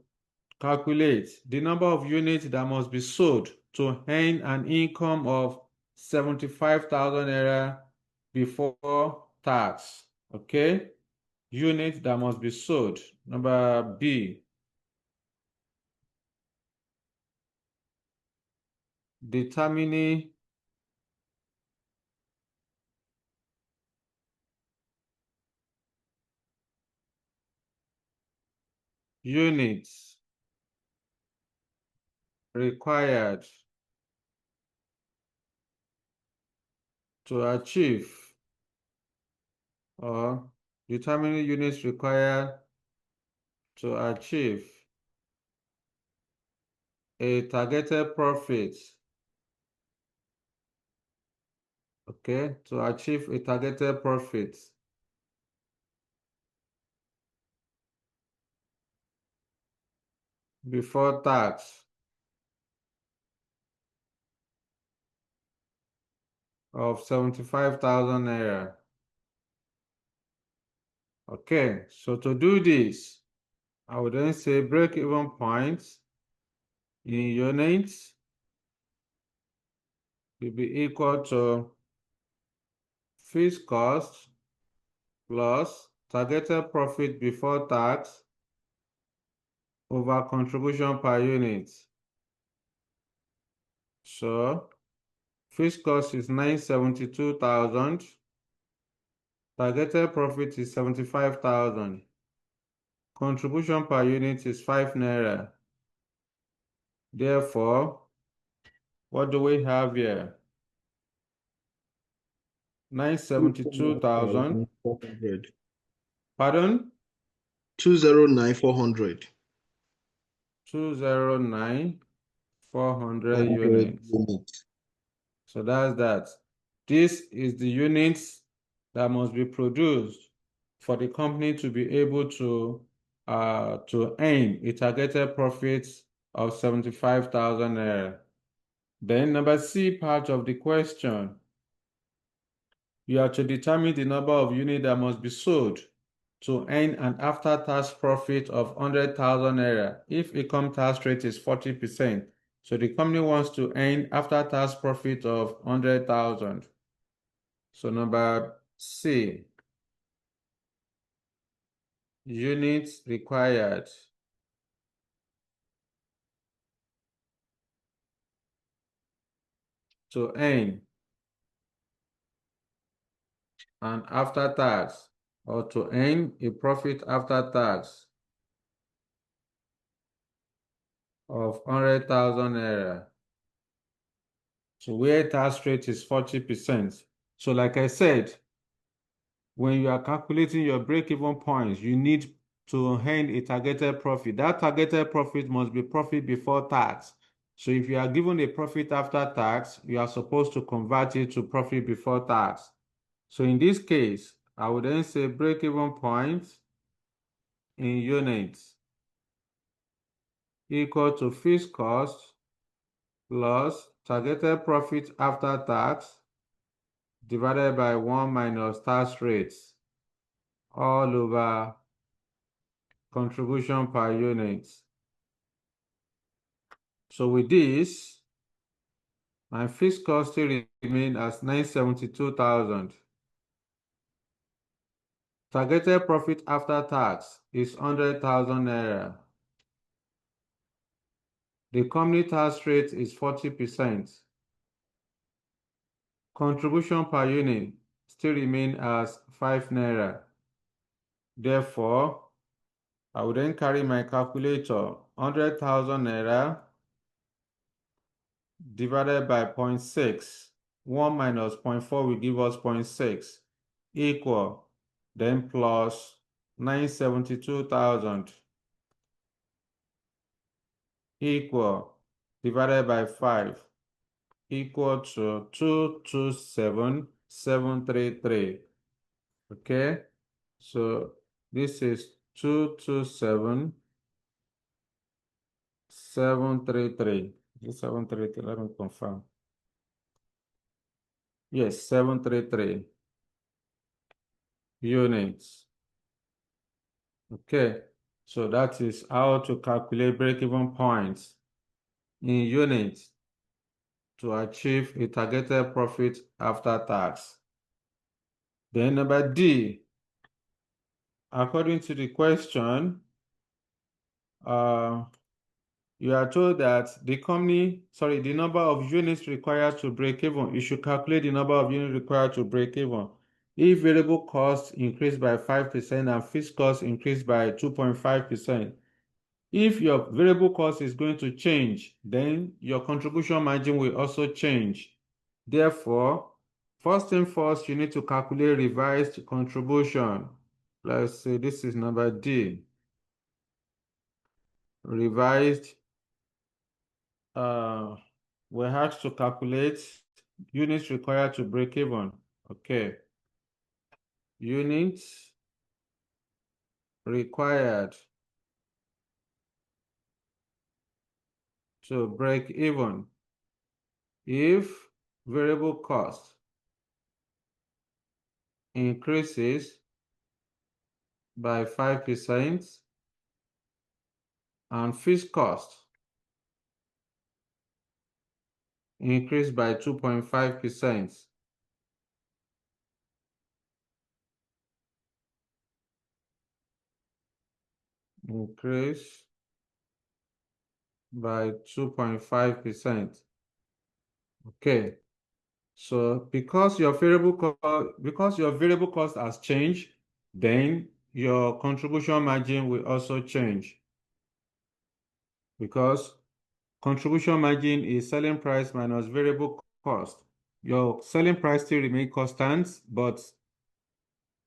calculate the number of units that must be sold to earn an income of 75,000 naira before tax. Okay? Units that must be sold. Number B. Determining units required to achieve, or determining units required to achieve a targeted profit. Okay, to achieve a targeted profit before tax of 75,000 naira. Okay, so to do this, I would then say break-even points in units will be equal to fixed cost plus targeted profit before tax over contribution per unit. So fixed cost is 972,000. Targeted profit is 75,000. Contribution per unit is 5 naira. Therefore, what do we have here? 972,000. 400. Pardon? 209,400. 209,400 100 units. units. So that's that. This is the units that must be produced for the company to be able to earn a targeted profit of 75,000 naira. Then number C part of the question, you have to determine the number of units that must be sold to earn an after-tax profit of 100,000 naira if income tax rate is 40%. So the company wants to earn after-tax profit of 100,000. So number C, units required to earn an after-tax or to earn a profit after tax of 100,000 naira. So where tax rate is 40%. So like I said, when you are calculating your break-even points, you need to earn a targeted profit. That targeted profit must be profit before tax. So if you are given a profit after tax, you are supposed to convert it to profit before tax. So in this case, I would then say break-even point in units equal to fixed cost plus targeted profit after tax divided by 1 minus tax rates all over contribution per unit. So with this, my fixed cost still remain as 972,000. Targeted profit after tax is 100,000 naira. The company tax rate is 40%. Contribution per unit still remain as 5 naira. Therefore, I will then carry my calculator, 100,000 naira divided by 0.6. 1 minus 0.4 will give us 0.6 equal, then plus 972,000 equal divided by 5 equal to 227,733. Okay, so this is 227,733. Is it 733? Let me confirm. Yes, 733. units. Okay, so that is how to calculate break-even points in units to achieve a targeted profit after tax. Then number D, according to the question, you are told that the number of units required to break even. You should calculate the number of units required to break even. If variable costs increase by 5% and fixed costs increase by 2.5%, if your variable cost is going to change, then your contribution margin will also change. Therefore, first thing first, you need to calculate revised contribution. Let's say this is number D. Revised, we have to calculate units required to break even. Okay. Units required to break even if variable cost increases by 5% and fixed cost increase by 2.5%. Increase by 2.5%. Okay. So because your variable cost has changed, then your contribution margin will also change. Because contribution margin is selling price minus variable cost. Your selling price still remain constant, but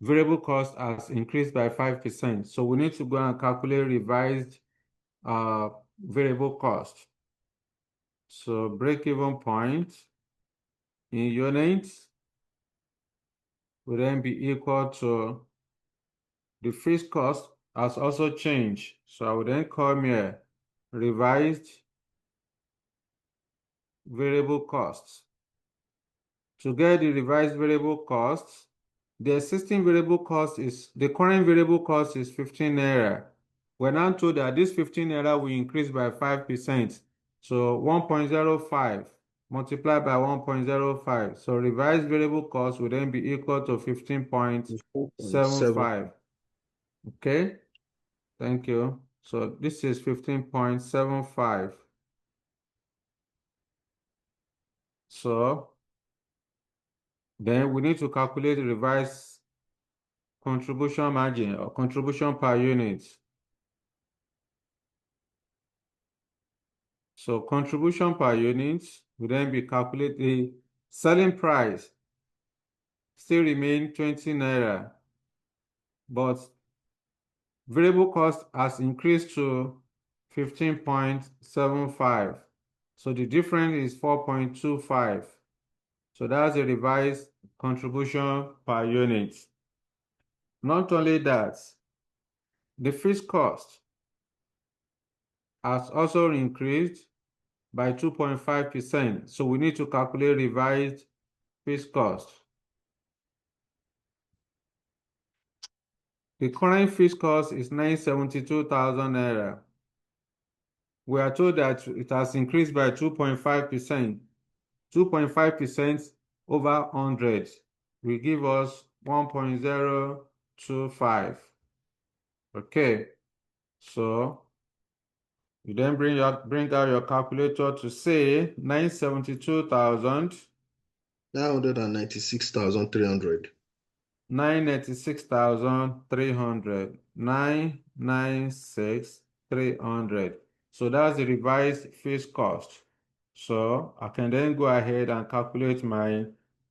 variable cost has increased by 5%. So we need to go and calculate revised variable cost. So break-even point in units will then be equal to the fixed cost has also changed. So I will then come here revised variable costs. To get the revised variable costs, the current variable cost is 15 naira. We're now told that this 15 naira will increase by 5%. So 1.05 multiplied by 1.05. So revised variable cost will then be equal to 15.75. Okay, thank you. So this is 15.75. So then we need to calculate the revised contribution margin or contribution per unit. So contribution per unit will then be calculated. The selling price still remain 20 naira, but variable cost has increased to 15.75. So the difference is 4.25. So that's a revised contribution per unit. Not only that, the fixed cost has also increased by 2.5%. So we need to calculate revised fixed cost. The current fixed cost is 972,000 naira. We are told that it has increased by 2.5%. 2.5% over 100 will give us 1.025. Okay, so you then bring out your calculator to say 972,000. 996,300. 996,300. 996,300. So that's the revised fixed cost. So I can then go ahead and calculate my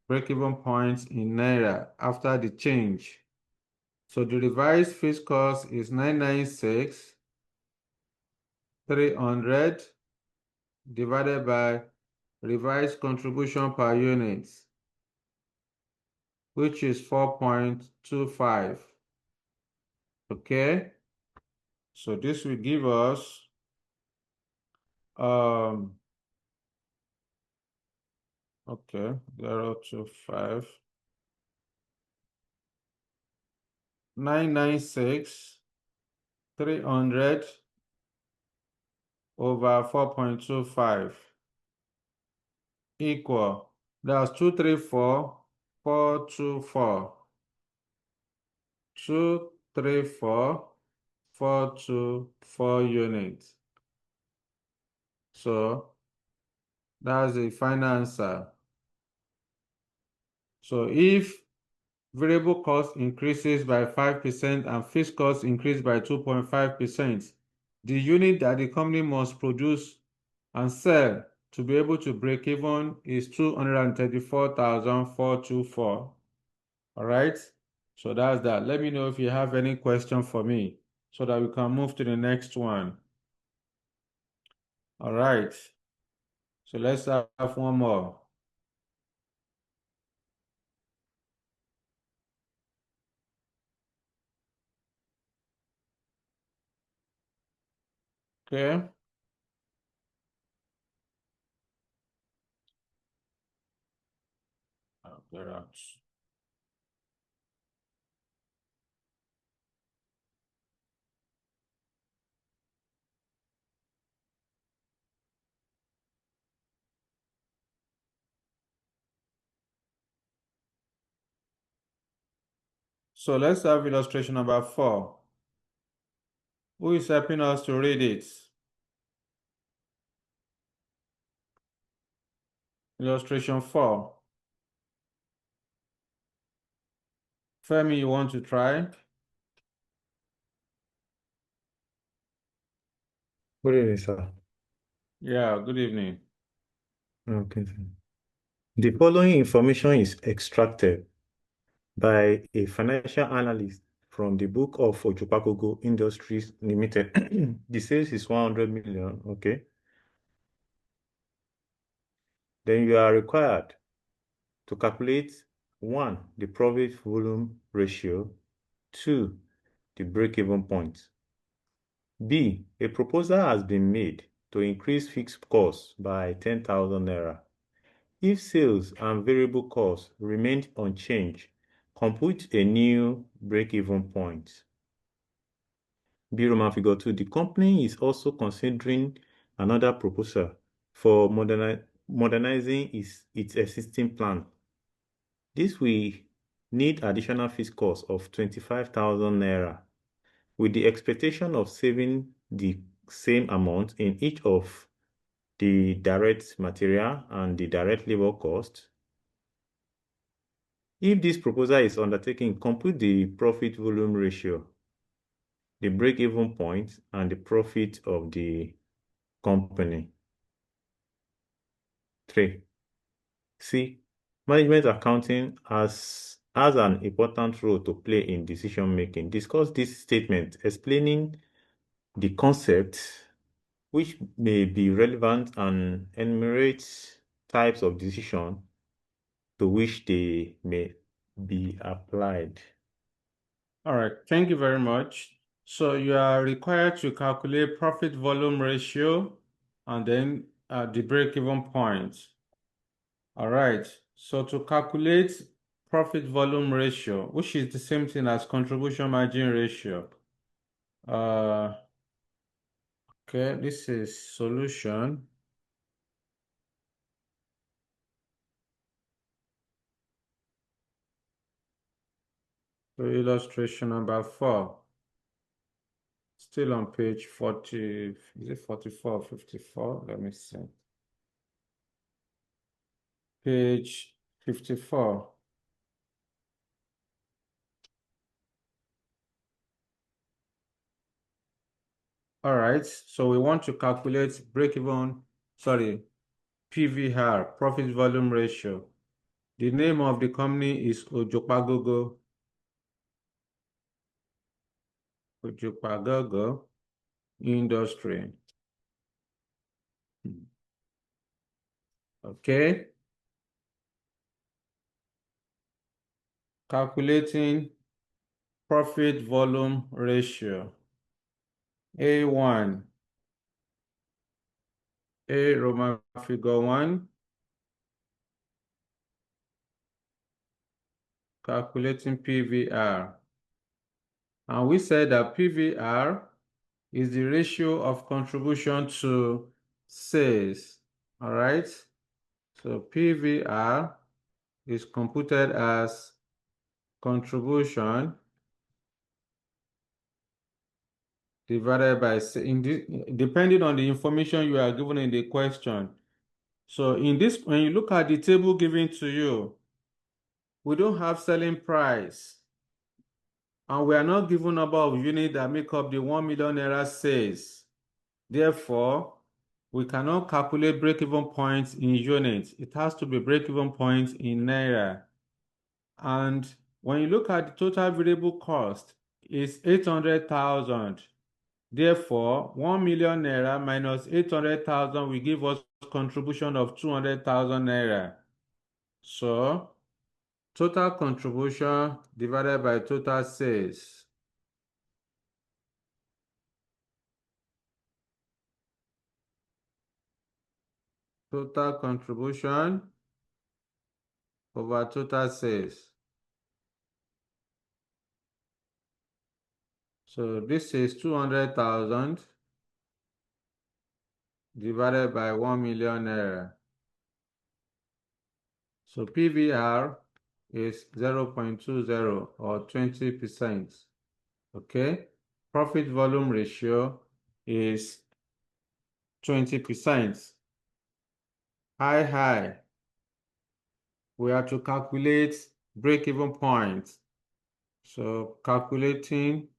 break-even points in Naira after the change. So the revised fixed cost is 996,300 divided by revised contribution per unit, which is 4.25. Okay, so this will give us okay, 0.25. 996 300 over 4.25 equal, that's 234,424. 234,424 units. So that's the final answer. So if variable cost increases by 5% and fixed cost increase by 2.5%, the unit that the company must produce and sell to be able to break even is 234,424. All right, so that's that. Let me know if you have any question for me so that we can move to the next one. All right, so let's have one more. Okay. I'll get out. So let's have illustration number 4. Who is helping us to read it? Illustration 4. Femi, you want to try? Good evening, sir. Yeah, good evening. Okay, sir. The following information is extracted by a financial analyst from the book of Ojupagogo Industries Limited. The sales is 100 million, okay? Then you are required to calculate 1, the profit volume ratio, 2, the break-even point. B, a proposal has been made to increase fixed costs by 10,000 naira. If sales and variable costs remained unchanged, compute a new break-even point. B, Roman figure 2, the company is also considering another proposal for modernizing its existing plant. This will need additional fixed costs of 25,000 naira, with the expectation of saving the same amount in each of the direct material and the direct labor cost. If this proposal is undertaken, compute the profit volume ratio, the break-even point, and the profit of the company. 3. C. Management accounting has an important role to play in decision making. Discuss this statement explaining the concept which may be relevant and enumerate types of decision to which they may be applied. All right, thank you very much. So you are required to calculate profit volume ratio and then the break-even point. All right, so to calculate profit volume ratio, which is the same thing as contribution margin ratio. Okay, this is solution. So illustration number 4. Still on page 40, is it 44 or 54? Let me see. Page 54. All right, so we want to calculate PVR, profit volume ratio. The name of the company is Ojupagogo Industry. Okay. Calculating profit volume ratio. A1. A Roman figure 1. Calculating PVR. And we said that PVR is the ratio of contribution to sales. All right. So PVR is computed as contribution divided by, depending on the information you are given in the question. So in this, when you look at the table given to you, we don't have selling price, and we are not given number of units that make up the 1 million naira sales. Therefore, we cannot calculate break-even points in units. It has to be break-even points in naira. And when you look at the total variable cost, it's 800,000. Therefore, 1 million naira minus 800,000 will give us contribution of 200,000 naira. So, total contribution divided by total sales. Total contribution over total sales. So this is 200,000 divided by 1 million naira. So PVR is 0.20 or 20%. Okay. Profit volume ratio is 20%. High. We have to calculate break-even point. So calculating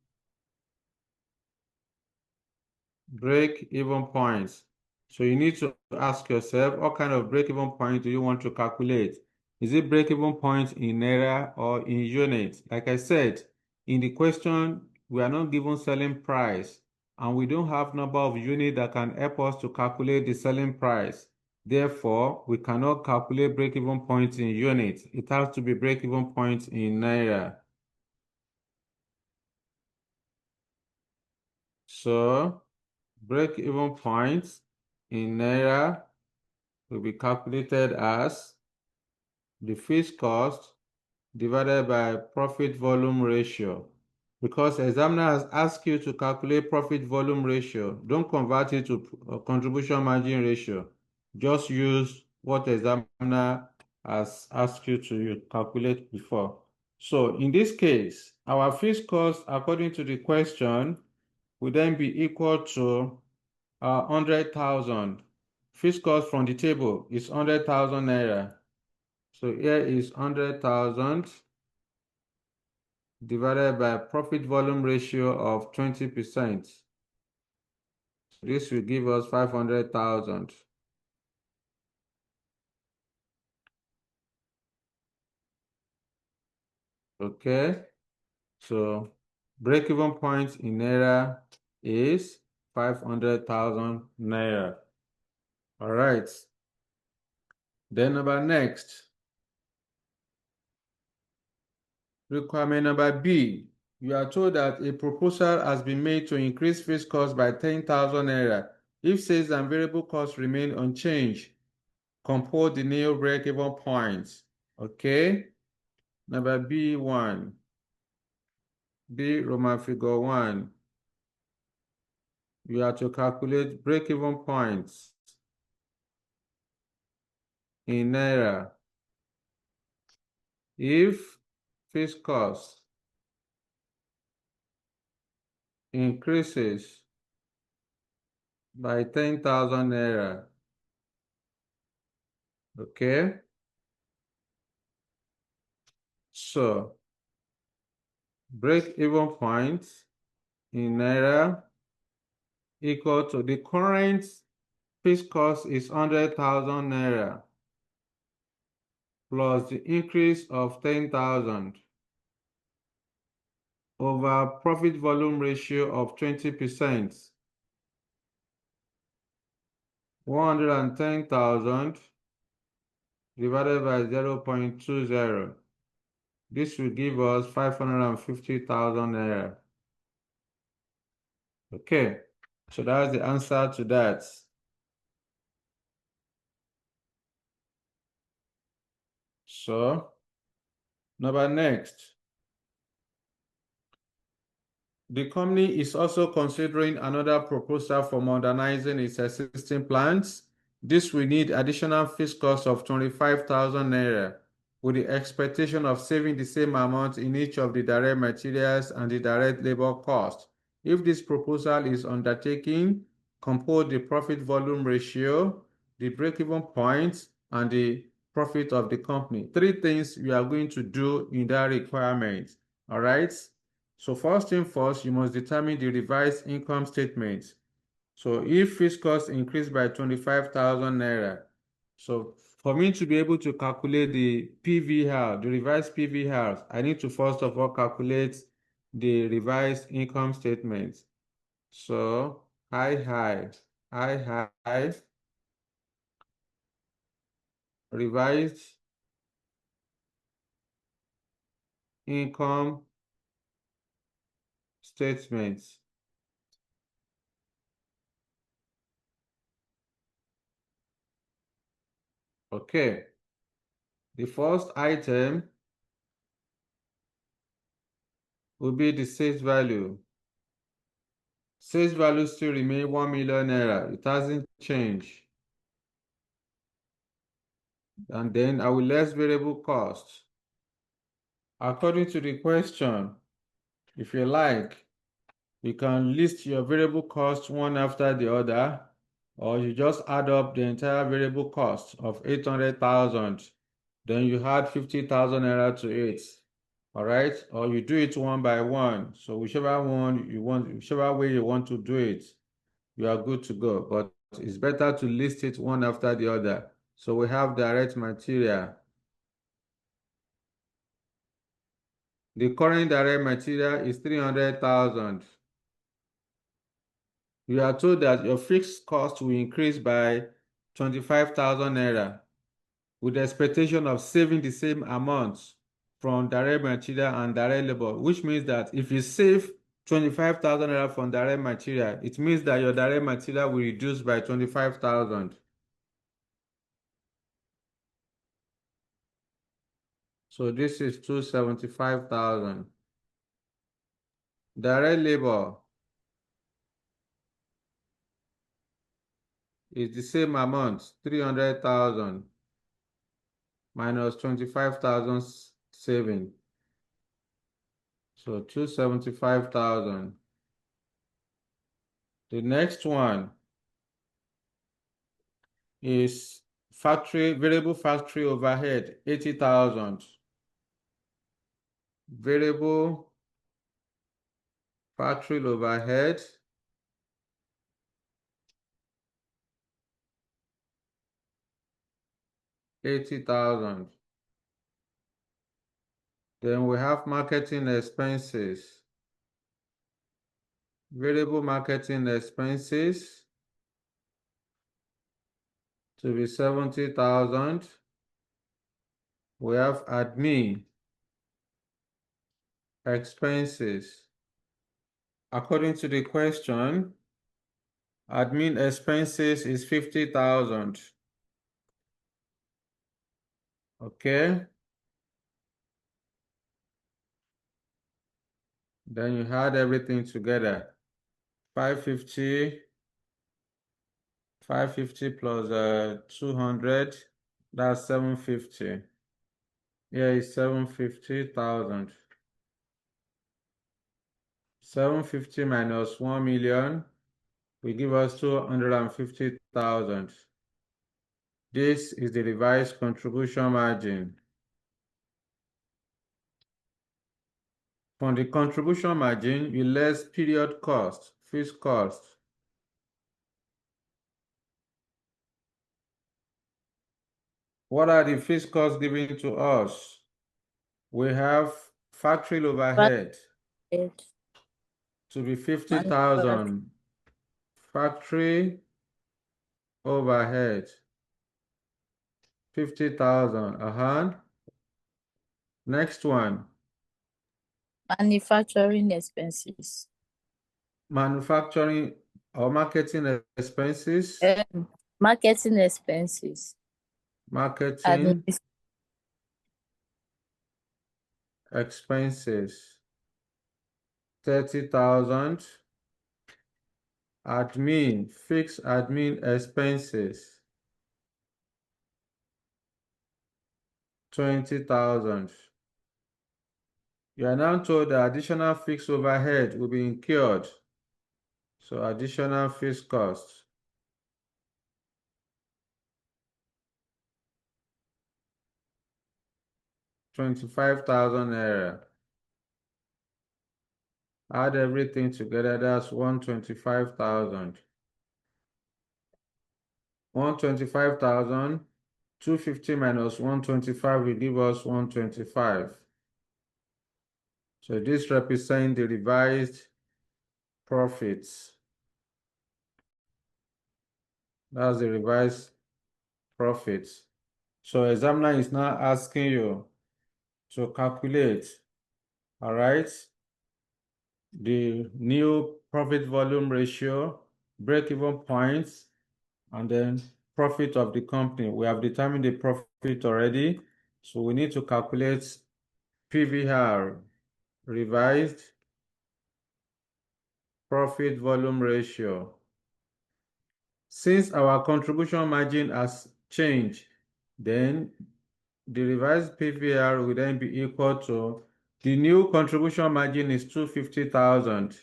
break-even points. So you need to ask yourself, what kind of break-even point do you want to calculate? Is it break-even point in naira or in units? Like I said, in the question, we are not given selling price, and we don't have number of units that can help us to calculate the selling price. Therefore, we cannot calculate break-even points in units. It has to be break-even points in naira. So, break-even points in naira will be calculated as the fixed cost divided by profit volume ratio. Because examiner has asked you to calculate profit volume ratio, don't convert it to contribution margin ratio. Just use what examiner has asked you to calculate before. So in this case, our fixed cost according to the question will then be equal to 100,000. Fixed cost from the table is 100,000 naira. So here is 100,000 divided by profit volume ratio of 20%. This will give us 500,000. Okay, so break-even point in naira is 500,000 naira. All right. Then next. Requirement number B. You are told that a proposal has been made to increase fixed cost by 10,000 naira. If sales and variable costs remain unchanged, compute the new break-even points. Okay. Number B1. B Roman figure 1. You have to calculate break-even points in naira. If fixed cost increases by 10,000 naira, okay? So, break-even point in naira equal to the current fixed cost is 100,000 naira plus the increase of 10,000 over profit volume ratio of 20%. 110,000 divided by 0.20. This will give us 550,000 naira. Okay, so that's the answer to that. So, number next. The company is also considering another proposal for modernizing its existing plants. This will need additional fixed cost of 25,000 naira, with the expectation of saving the same amount in each of the direct materials and the direct labor cost. If this proposal is undertaken, compose the profit volume ratio, the break-even point, and the profit of the company. Three things you are going to do in that requirement. All right. So first thing first, you must determine the revised income statement. So if fixed costs increase by 25,000 naira, so for me to be able to calculate the PVR, the revised PVR, I need to first of all calculate the revised income statement. So I revised income statement. Okay. The first item will be the sales value. Sales value still remain 1 million naira. It hasn't changed. And then I will less variable cost. According to the question, if you like, you can list your variable cost one after the other, or you just add up the entire variable cost of 800,000. Then you add 50,000 naira to it. All right, or you do it one by one. So whichever one you want, whichever way you want to do it, you are good to go. But it's better to list it one after the other. So we have direct material. The current direct material is 300,000. You are told that your fixed cost will increase by 25,000 naira with the expectation of saving the same amount from direct material and direct labor, which means that if you save 25,000 naira from direct material, it means that your direct material will reduce by 25,000. So this is 275,000. Direct labor is the same amount, 300,000 minus 25,000 saving. So 275,000. The next one is variable factory overhead, 80,000. Variable factory overhead, 80,000. Then we have marketing expenses. Variable marketing expenses to be 70,000. We have admin expenses. According to the question, admin expenses is 50,000. Okay. Then you add everything together. 550 plus 200, that's 750. Yeah, it's 750,000. 750 minus 1 million will give us 250,000. This is the revised contribution margin. From the contribution margin, we less period cost, fixed cost. What are the fixed costs given to us? We have factory overhead to be 50,000. Factory overhead, 50,000. Next one. Manufacturing expenses. Manufacturing or marketing expenses. Marketing expenses. Marketing expenses. 30,000. Admin, fixed admin expenses, 20,000. You are now told that additional fixed overhead will be incurred. So additional fixed costs. 25,000 naira. Add everything together, that's 125,000. 125,000, 250 minus 125 will give us 125. So this represents the revised profits. That's the revised profits. So examiner is now asking you to calculate, all right, the new profit volume ratio, break-even points, and then profit of the company. We have determined the profit already, so we need to calculate PVR, revised profit volume ratio. Since our contribution margin has changed, then the revised PVR will then be equal to the new contribution margin is 250,000.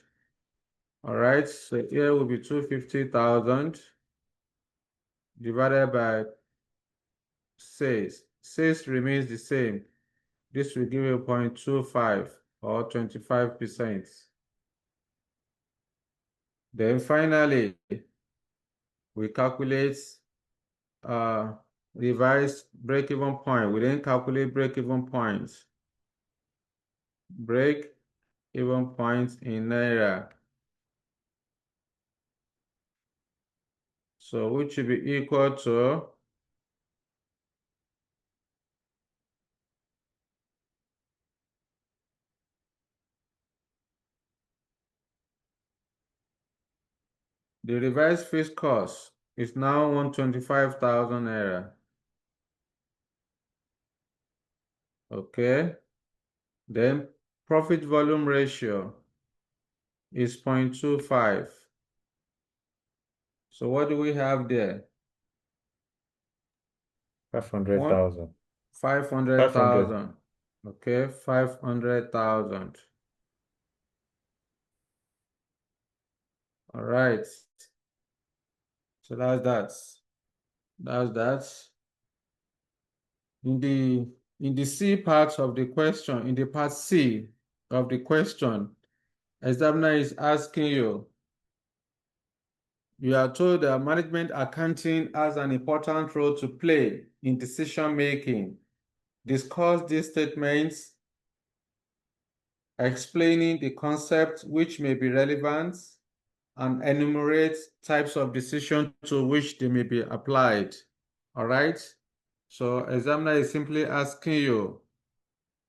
All right, so here will be 250,000 divided by 6. 6 remains the same. This will give you 0.25 or 25%. Then finally, we calculate revised break-even point. We then calculate break-even points. Break-even points in Naira. So which should be equal to the revised fixed cost is now 125,000 naira. Okay. Then profit volume ratio is 0.25. So what do we have there? 500,000. 500,000. Okay, 500,000. All right. So that's that. That's that. In the C part of the question, in the part C of the question, examiner is asking you, you are told that management accounting has an important role to play in decision making. Discuss these statements, explaining the concept which may be relevant, and enumerate types of decision to which they may be applied. All right? So examiner is simply asking you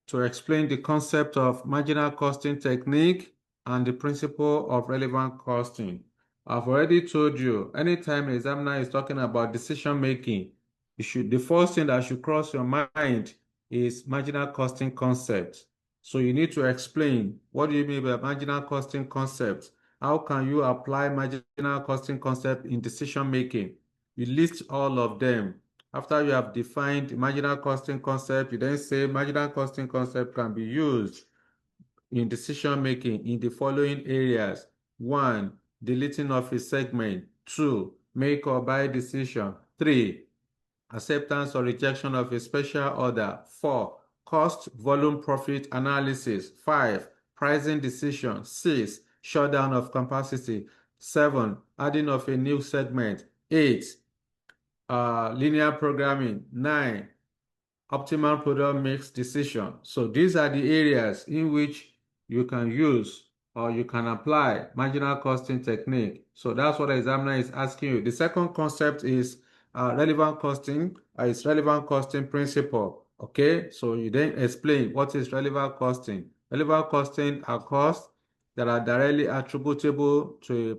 to explain the concept of marginal costing technique and the principle of relevant costing. I've already told you, anytime an examiner is talking about decision making, the first thing that should cross your mind is marginal costing concept. So you need to explain, what do you mean by marginal costing concept? How can you apply marginal costing concept in decision making? You list all of them. After you have defined the marginal costing concept, you then say marginal costing concept can be used in decision making in the following areas. 1, deleting of a segment. 2, make or buy decision. 3, acceptance or rejection of a special order. 4, cost volume profit analysis. 5, pricing decision. 6, shutdown of capacity. 7, adding of a new segment. 8, linear programming. 9, optimal product mix decision. So these are the areas in which you can use or you can apply marginal costing technique. So that's what the examiner is asking you. The second concept is relevant costing. It's relevant costing principle. Okay, so you then explain what is relevant costing. Relevant costing are costs that are directly attributable to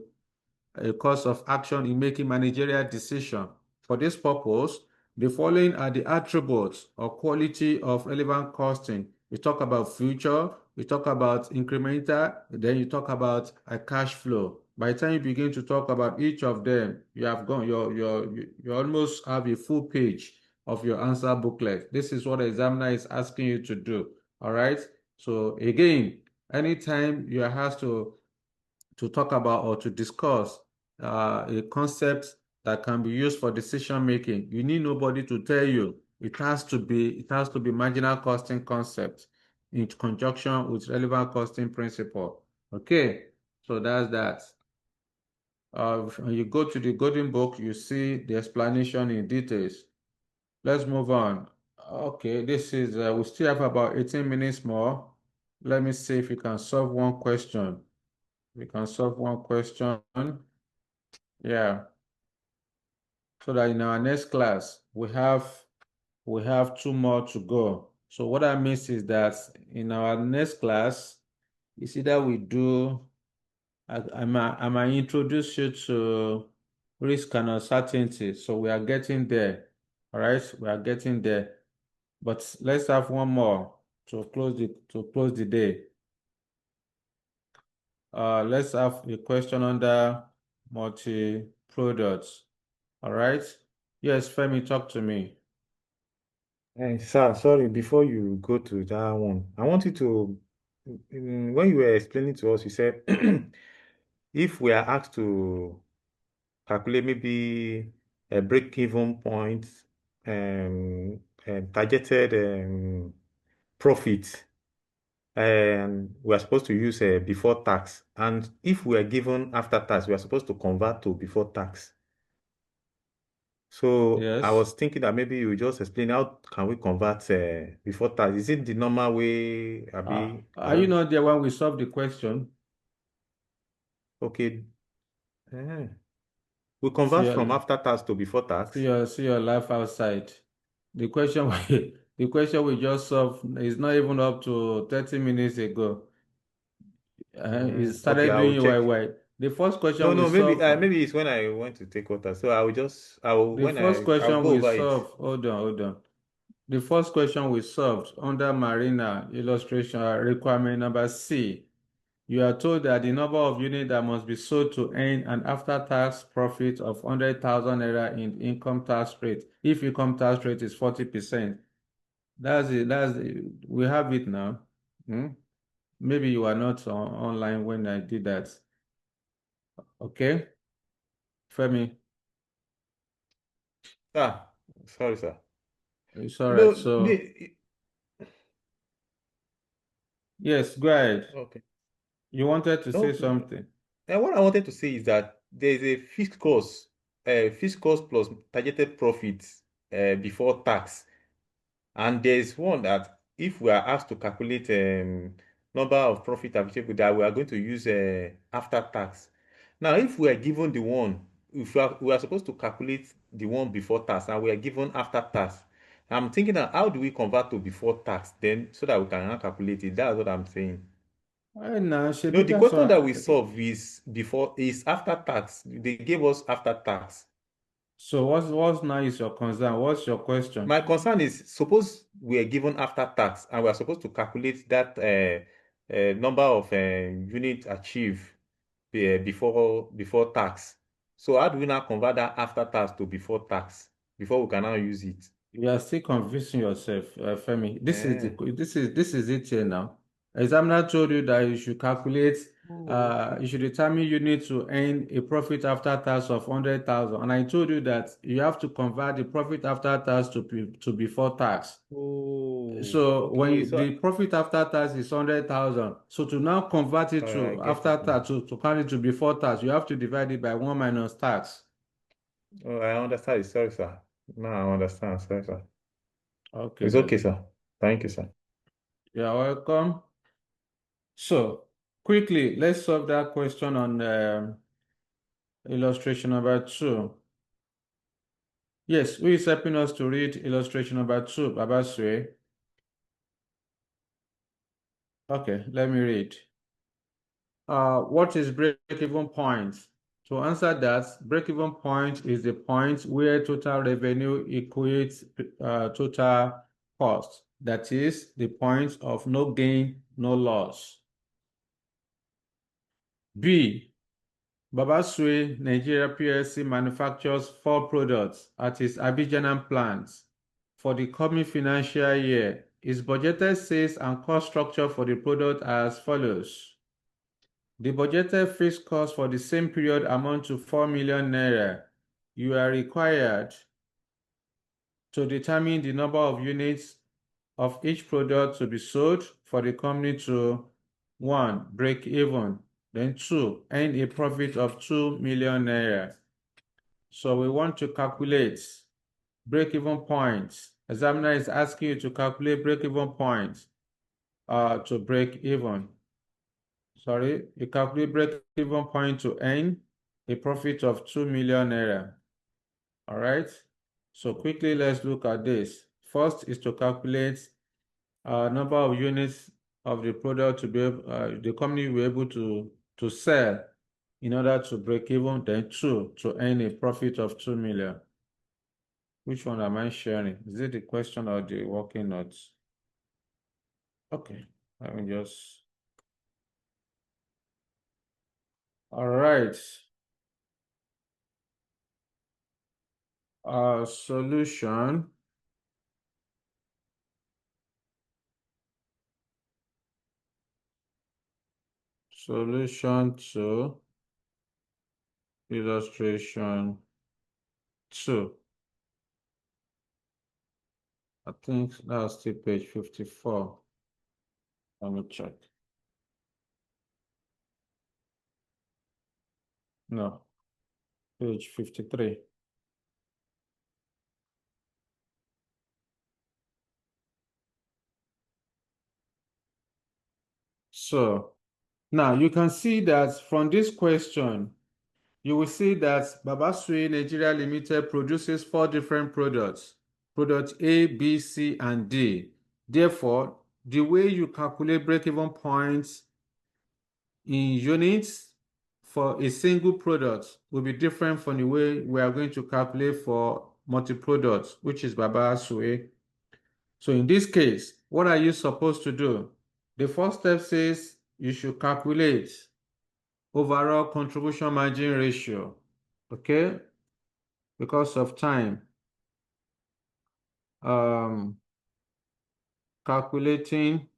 a course of action in making managerial decision. For this purpose, the following are the attributes or quality of relevant costing. You talk about future, you talk about incremental, then you talk about a cash flow. By the time you begin to talk about each of them, you have gone, you almost have a full page of your answer booklet. This is what the examiner is asking you to do. All right. So again, anytime you are asked to talk about or to discuss a concept that can be used for decision making, you need nobody to tell you. It has to be marginal costing concept in conjunction with relevant costing principle. Okay, so that's that. When you go to the golden book, you see the explanation in details. Let's move on. Okay, this is we still have about 18 minutes more. Let me see if we can solve one question. We can solve one question. Yeah. So that in our next class we have two more to go. So what that means is that in our next class, it's either we do I might introduce you to risk and uncertainty. So we are getting there. All right, we are getting there. But let's have one more to close the day. Let's have a question under multi-products. All right. Yes, Femi, talk to me. Sir, sorry, before you go to that one, I want you to, when you were explaining to us, you said if we are asked to calculate maybe a break-even point, targeted profit, and we are supposed to use before tax. And if we are given after tax, we are supposed to convert to before tax. So I Yes. was thinking that maybe you just explain how can we convert before tax. Is it the normal way, Abi? I Are you don't. not there when we solve the question? Okay. eh. We See convert from your after tax to before see tax. your see your life outside. The question the question we just solved is not even up to 30 minutes ago. It Okay, started I will doing check. YY. The first No, question we no, maybe solved. maybe it's when I went to take water. So The first I'll question go we over it. solved. Hold on. The first question we solved under Marina illustration requirement number C. You are told that the number of units that must be sold to earn an after-tax profit of 100,000 naira in income tax rate, if income tax rate is 40%. That's it. We have it now. Hmm? Maybe you are not online when I did that. Okay, Femi, Ah, sorry, sir. it's all right. No, So, yes, go ahead. okay. You wanted to say No, something. and what I wanted to say is that there is a fixed cost plus targeted profits before tax. And there's one that if we are asked to calculate number of profit available, that we are going to use after tax. Now, if we are given the one, if we are supposed to calculate the one before tax and we are given after tax, I'm thinking that how do we convert to before tax then so that we can now calculate it? That's what I'm saying. Nah, You know, Shebi, the that's question that what. we solve is after tax. They gave us after tax. So, what's now is your concern? What's your question? My concern is, suppose we are given after tax and we are supposed to calculate that number of units achieved before tax. So how do we now convert that after tax to before tax before we can now use it? You are still confusing yourself, Femi. Eh. This is it here now. Examiner told you that you should calculate, Oh, okay. you should determine you need to earn a profit after tax of 100,000. And I told you that you have to convert the profit after tax to before tax. Oh, So okay. the profit after tax is 100,000. So to now convert it I to get after it now. tax, to count it to before tax, you have to divide it by 1 minus tax. Oh, I understand it. Sorry, sir. Now I understand. Sorry, sir. Okay It's okay, then. sir. Thank you, sir. You're welcome. So quickly, let's solve that question on illustration number 2. Yes, who is helping us to read illustration number 2, Baba Sue? Okay, let me read. What is break-even point? To answer that, break-even point is the point where total revenue equates total cost. That is the point of no gain, no loss. B. Babasue Nigeria PLC manufactures 4 products at its Abidjan plant for the coming financial year. Its budgeted sales and cost structure for the product are as follows. The budgeted fixed cost for the same period amount to 4 million naira. You are required to determine the number of units of each product to be sold for the company to 1. Break even, then 2. Earn a profit of 2 million naira. So we want to calculate break-even points. Examiner is asking you to calculate break-even points to break even. Sorry, you calculate break-even point to earn a profit of 2 million naira. All right. So quickly, let's look at this. First is to calculate number of units of the product to be able, the company will be able to sell in order to break even. Then 2, to earn a profit of 2 million. Which one am I sharing? Is it the question or the working notes? Okay, let me just. All right. Solution. Solution to illustration 2. I think that's still page 54. Let me check. No, page 53. So now you can see that from this question, you will see that Babasue Nigeria Limited produces 4 different products. Product A, B, C, and D. Therefore, the way you calculate break-even points in units for a single product will be different from the way we are going to calculate for multi-products, which is Babasue. So in this case, what are you supposed to do? The first step says you should calculate overall contribution margin ratio, okay? Because of time. Calculating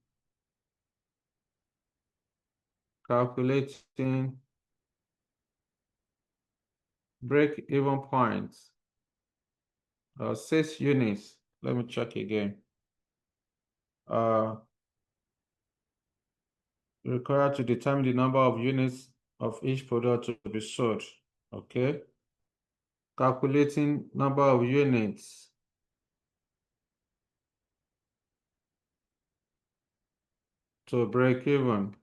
break-even points, 6 units. Let me check again. Required to determine the number of units of each product to be sold. Okay. Calculating number of units. To break even.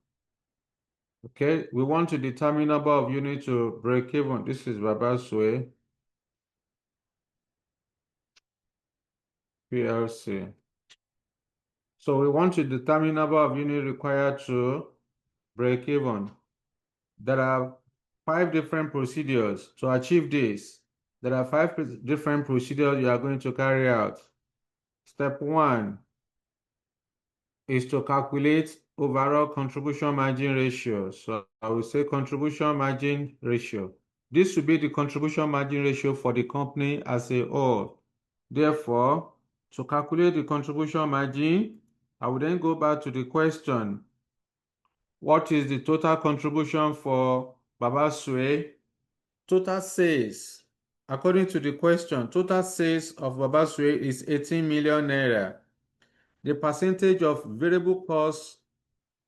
Okay, we want to determine number of units to break even. This is Babasue PLC. So we want to determine number of units required to break even. There are 5 different procedures to achieve this. There are 5 different procedures you are going to carry out. Step 1 is to calculate overall contribution margin ratio. So I will say contribution margin ratio. This will be the contribution margin ratio for the company as a whole. Therefore, to calculate the contribution margin, I will then go back to the question. What is the total contribution for Babasue? Total sales. According to the question, total sales of Babasue is 18 million naira. The percentage of variable costs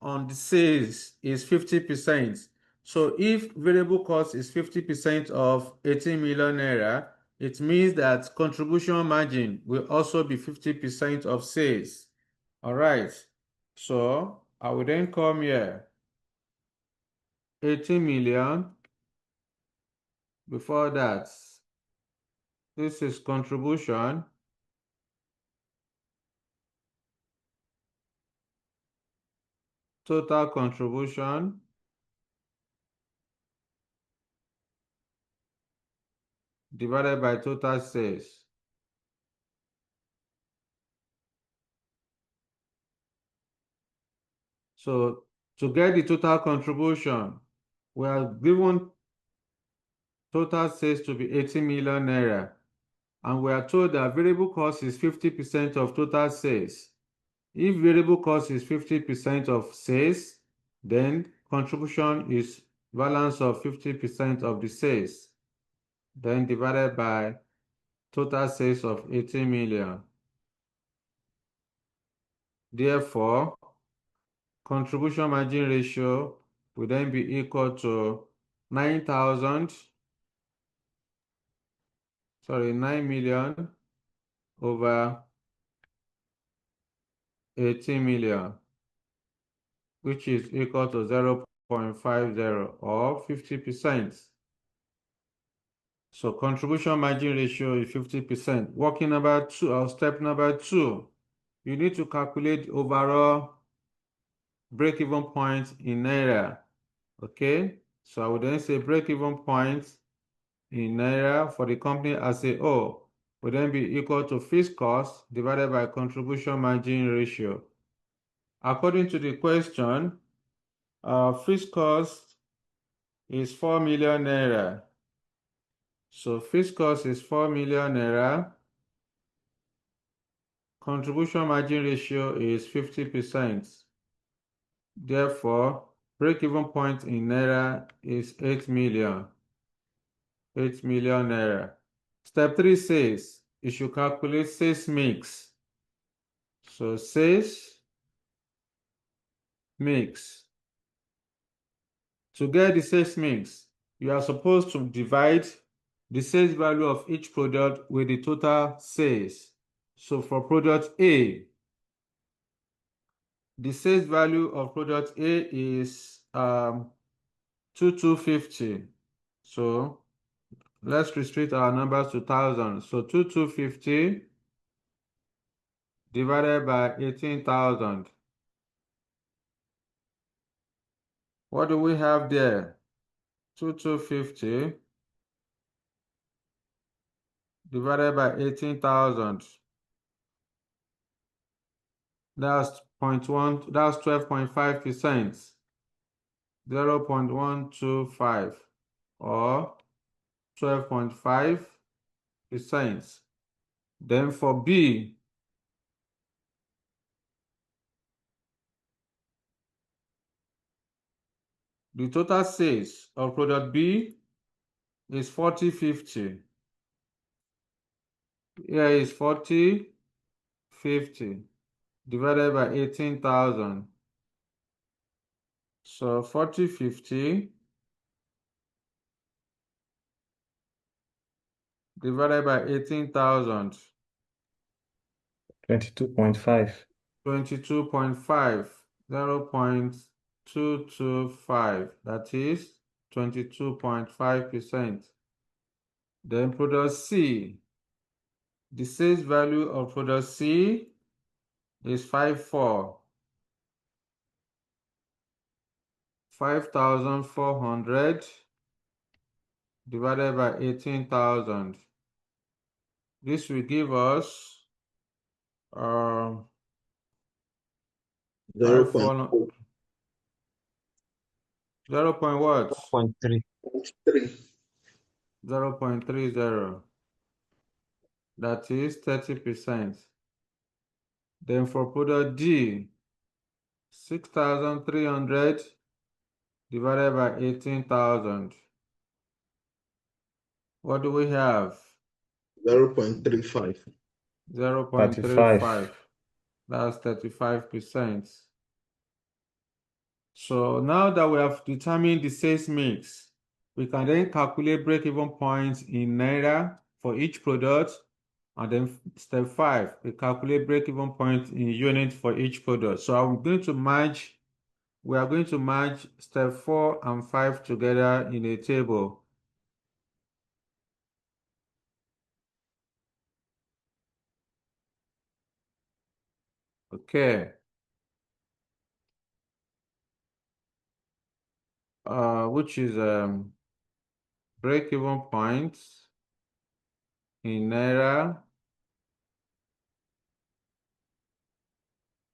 on the sales is 50%. So if variable cost is 50% of 18 million naira, it means that contribution margin will also be 50% of sales. All right. So I will then come here. 18 million. Before that, this is contribution. Total contribution divided by total sales. So to get the total contribution, we are given total sales to be 80 million naira, and we are told that variable cost is 50% of total sales. If variable cost is 50% of sales, then contribution is balance of 50% of the sales, then divided by total sales of 80 million. Therefore, contribution margin ratio will then be equal to 9 million over 18 million, which is equal to 0.50 or 50%. So contribution margin ratio is 50%. Working number 2, or step number 2, you need to calculate overall break-even point in naira. Okay, so I would then say break-even point in naira for the company as a whole would then be equal to fixed cost divided by contribution margin ratio. According to the question, fixed cost is 4 million naira. So fixed cost is 4 million naira. Contribution margin ratio is 50%. Therefore, break-even point in naira is 8 million. 8 million naira. Step 3 says you should calculate sales mix. So sales mix. To get the sales mix, you are supposed to divide the sales value of each product with the total sales. So for product A, the sales value of product A is 2250. So let's restrict our numbers to 1,000. So 2250 divided by 18,000. What do we have there? 2250 divided by 18,000. That's 0.1, that's 12.5%. 0.125 or 12.5%. Then for B, the total sales of product B is 4050. Here is 4050 divided by 18,000. So 4050 divided by 18,000. 22.5. 22.5, 0.225, that is 22.5%. Then product C, the sales value of product C is 5,400 divided by 18,000. This will give us 0.3. 0.30. That is 30%. Then for product D, 6,300 divided by 18,000. What do we have? 0.35. 0.35. That's 35%. So now that we have determined the sales mix, we can then calculate break-even points in naira for each product. And then step 5, we calculate break-even point in units for each product. So we are going to merge step 4 and 5 together in a table. Okay. Which is break-even points in naira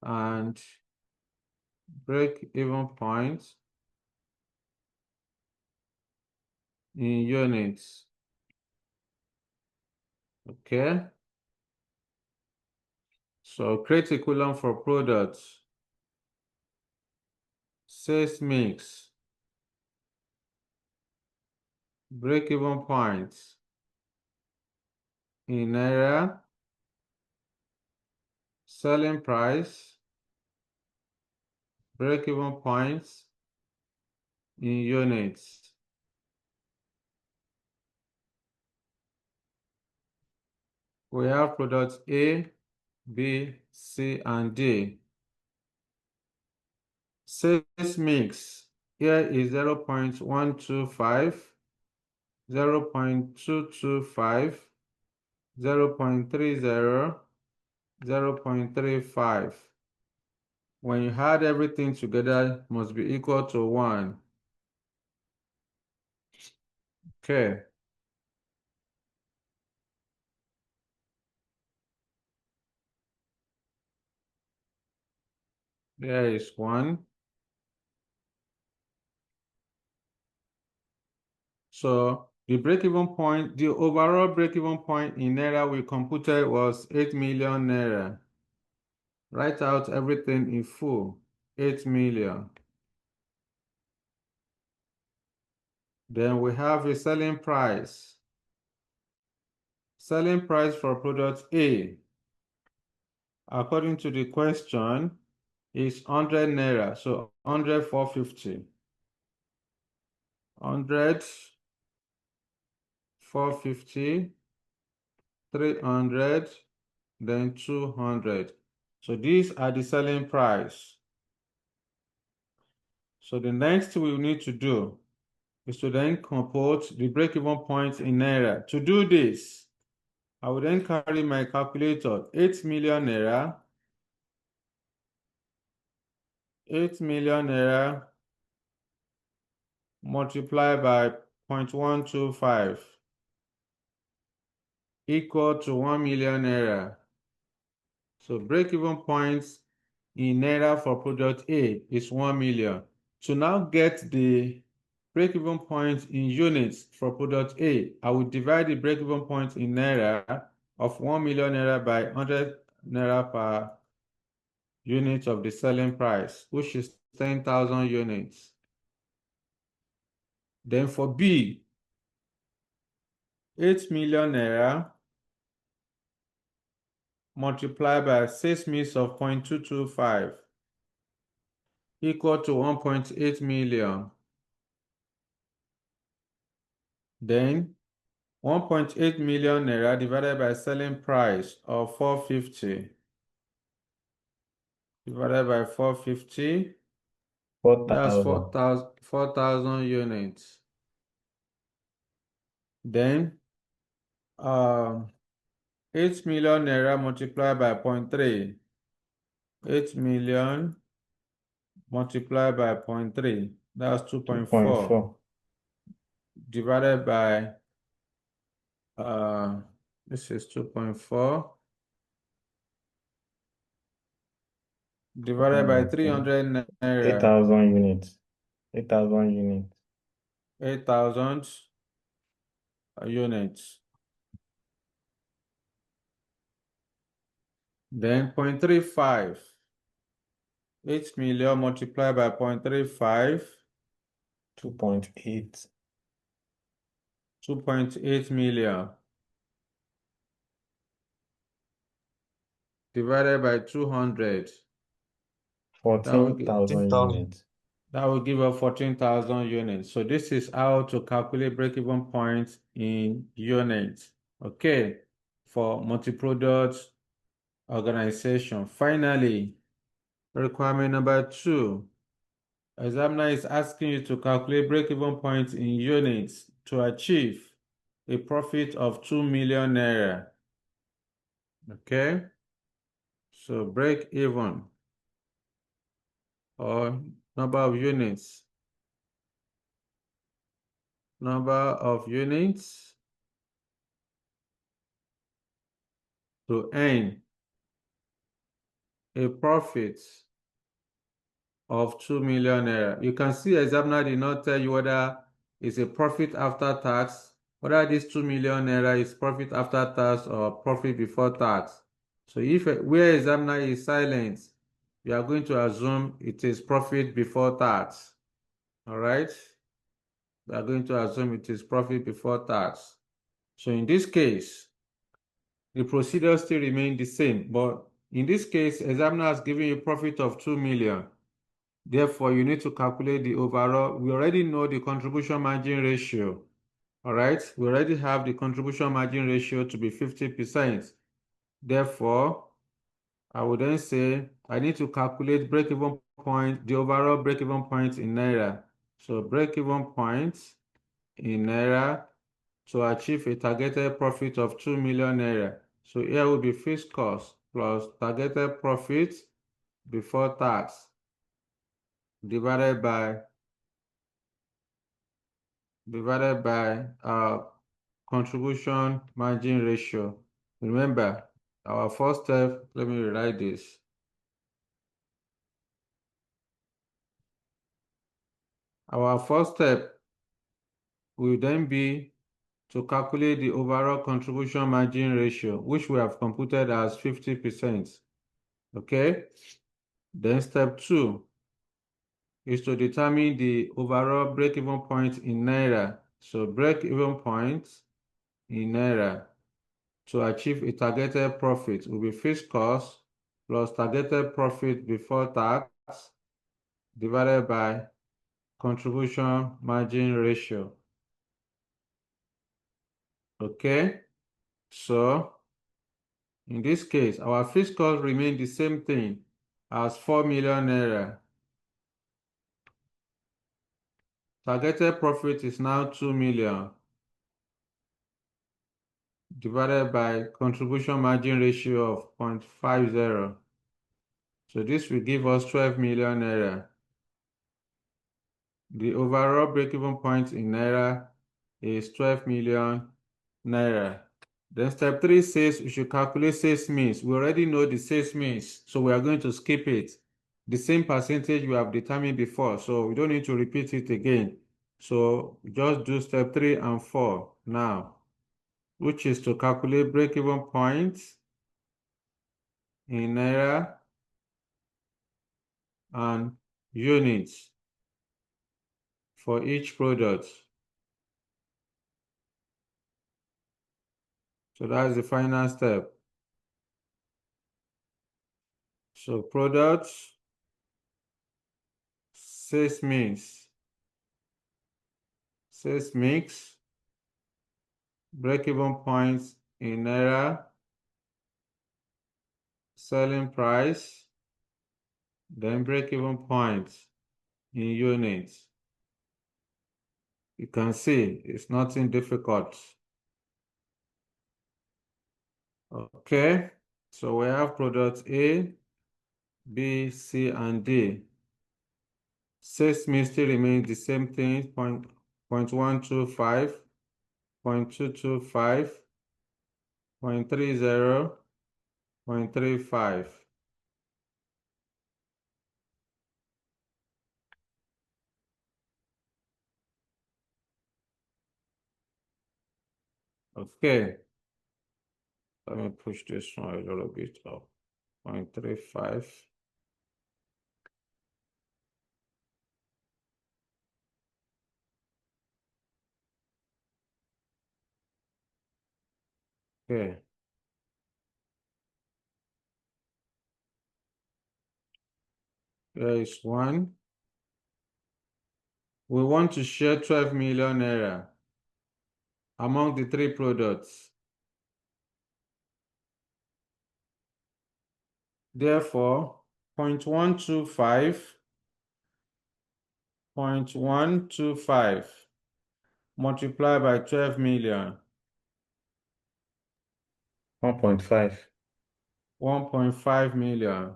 and break-even point in units. Okay. So create equivalent for products. Sales mix. Break-even points in naira. Selling price. Break-even points in units. We have products A, B, C, and D. Sales mix here is 0.125, 0.225, 0.30, 0.35. When you add everything together, it must be equal to 1. Okay. There is 1. So the break-even point, the overall break-even point in naira we computed was 8 million naira. Write out everything in full, 8 million. Then we have a selling price. Selling price for product A, according to the question, is 100 naira. So 100, 450. 100, 450, 300, then 200. So these are the selling price. So the next we need to do is to then compute the break-even point in naira. To do this, I will then carry my calculator, 8 million naira, 8 million naira multiplied by 0.125 equal to 1 million naira. So break-even points in naira for product A is 1 million. To now get the break-even point in units for product A, I will divide the break-even point in naira of 1 million naira by 100 naira per unit of the selling price, which is 10,000 units. Then for B, 8 million naira multiplied by 6 mils of 0.225 equal to 1.8 million. Then 1.8 million naira divided by selling price of 450 divided by 450, that's 4,000. 4,000 units. Then 8 million naira multiplied by 0.3, 8 million multiplied by 0.3, that's 2.4 2.4. divided by this is 2.4 divided by 300 naira, 8,000 units. 8,000 units. 8,000 units. Then 0.35, 8 million multiplied by 0.35, 2.8. 2.8 million divided by 200. 14,000 units. That will give us 14,000 units. So this is how to calculate break-even points in units, okay, for multi-product organization. Finally, requirement number 2. Examiner is asking you to calculate break-even points in units to achieve a profit of 2 million naira. Okay? So break-even or number of units. Number of units to earn a profit of 2 million naira. You can see examiner did not tell you whether it's a profit after tax, whether this 2 million naira is profit after tax or profit before tax. So if where examiner is silent, you are going to assume it is profit before tax. All right? We are going to assume it is profit before tax. So in this case, the procedure still remains the same, but in this case, examiner has given you profit of 2 million. Therefore, you need to calculate the overall. We already know the contribution margin ratio. All right, we already have the contribution margin ratio to be 50%. Therefore, I would then say I need to calculate break-even point, the overall break-even point in naira. So break-even point in naira to achieve a targeted profit of 2 million naira. So here will be fixed cost plus targeted profit before tax divided by contribution margin ratio. Remember, our first step, let me rewrite this. Our first step will then be to calculate the overall contribution margin ratio, which we have computed as 50%. Okay? Then step 2 is to determine the overall break-even point in naira. So break-even point in naira to achieve a targeted profit will be fixed cost plus targeted profit before tax divided by contribution margin ratio. Okay, so in this case, our fixed cost remain the same thing as 4 million naira. Targeted profit is now 2 million divided by contribution margin ratio of 0.50. So this will give us 12 million naira. The overall break-even point in naira is 12 million naira. Then step 3 says we should calculate sales mix. We already know the sales mix, so we are going to skip it. The same percentage we have determined before, so we don't need to repeat it again. So just do step 3 and 4 now, which is to calculate break-even points in naira and units for each product. So that's the final step. So products, sales mix, break-even points in naira, selling price, then break-even points in units. You can see it's nothing difficult. Okay, so we have products A, B, C, and D. Sales mix still remains the same thing, 0.125, 0.225, 0.30, 0.35. Okay, let me push this one a little bit up, 0.35. Okay. There is one. We want to share 12 million naira among the 3 products. Therefore, 0.125 multiplied by 12 million. 1.5. 1.5 million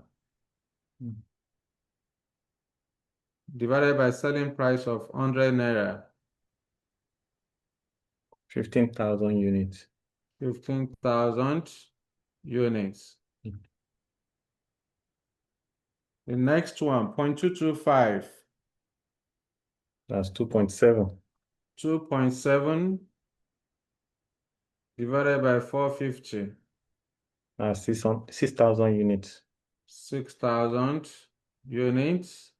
divided by selling price of 100 naira. 15,000 units. 15,000 units. The next one, 0.225. That's 2.7. 2.7 divided by 450. That's 6,000 units. 6,000 units.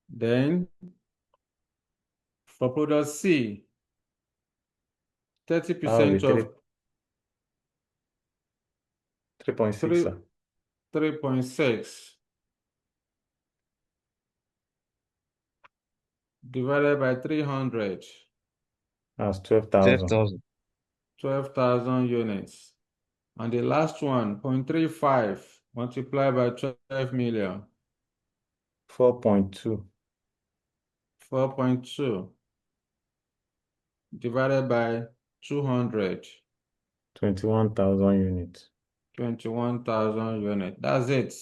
Then for product C, 30% of 3.6, sir. 3.6 divided by 300. That's 12,000. 12,000. 12,000 units. And the last one, 0.35 multiplied by 12 million. 4.2. 4.2 divided by 200. 21,000 units. 21,000 units. That's it.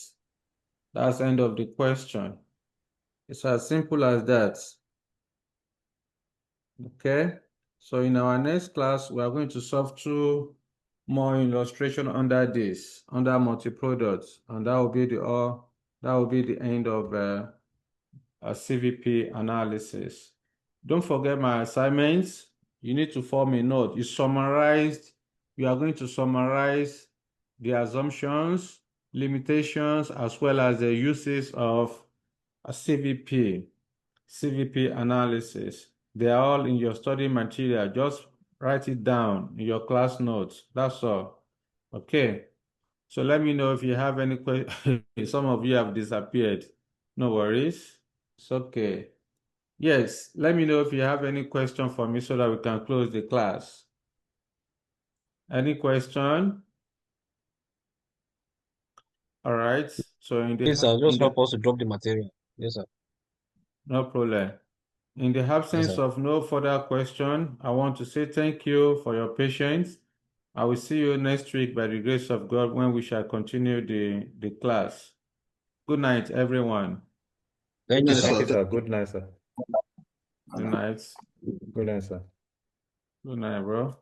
That's the end of the question. It's as simple as that. Okay. So in our next class, we are going to solve two more illustration under this, under multi-products, and that will be the end of a CVP analysis. Don't forget my assignments. You need to form a note. You are going to summarize the assumptions, limitations, as well as the uses of a CVP analysis. They are all in your study material. Just write it down in your class notes. That's all. Okay. So let me know if you have any questions. Some of you have disappeared. No worries. It's okay. Yes, let me know if you have any question for me so that we can close the class. Any question? All right. So Yes, sir. Just help us to drop the material. Yes, sir. No problem. In the absence sir. of no further question, I want to say thank you for your patience. I will see you next week by the grace of God when we shall continue the class. Good night, everyone. Thank you, Good night, sir. Thank you, sir. sir. Good night, sir. Good night. Good night, sir. Good night, bro.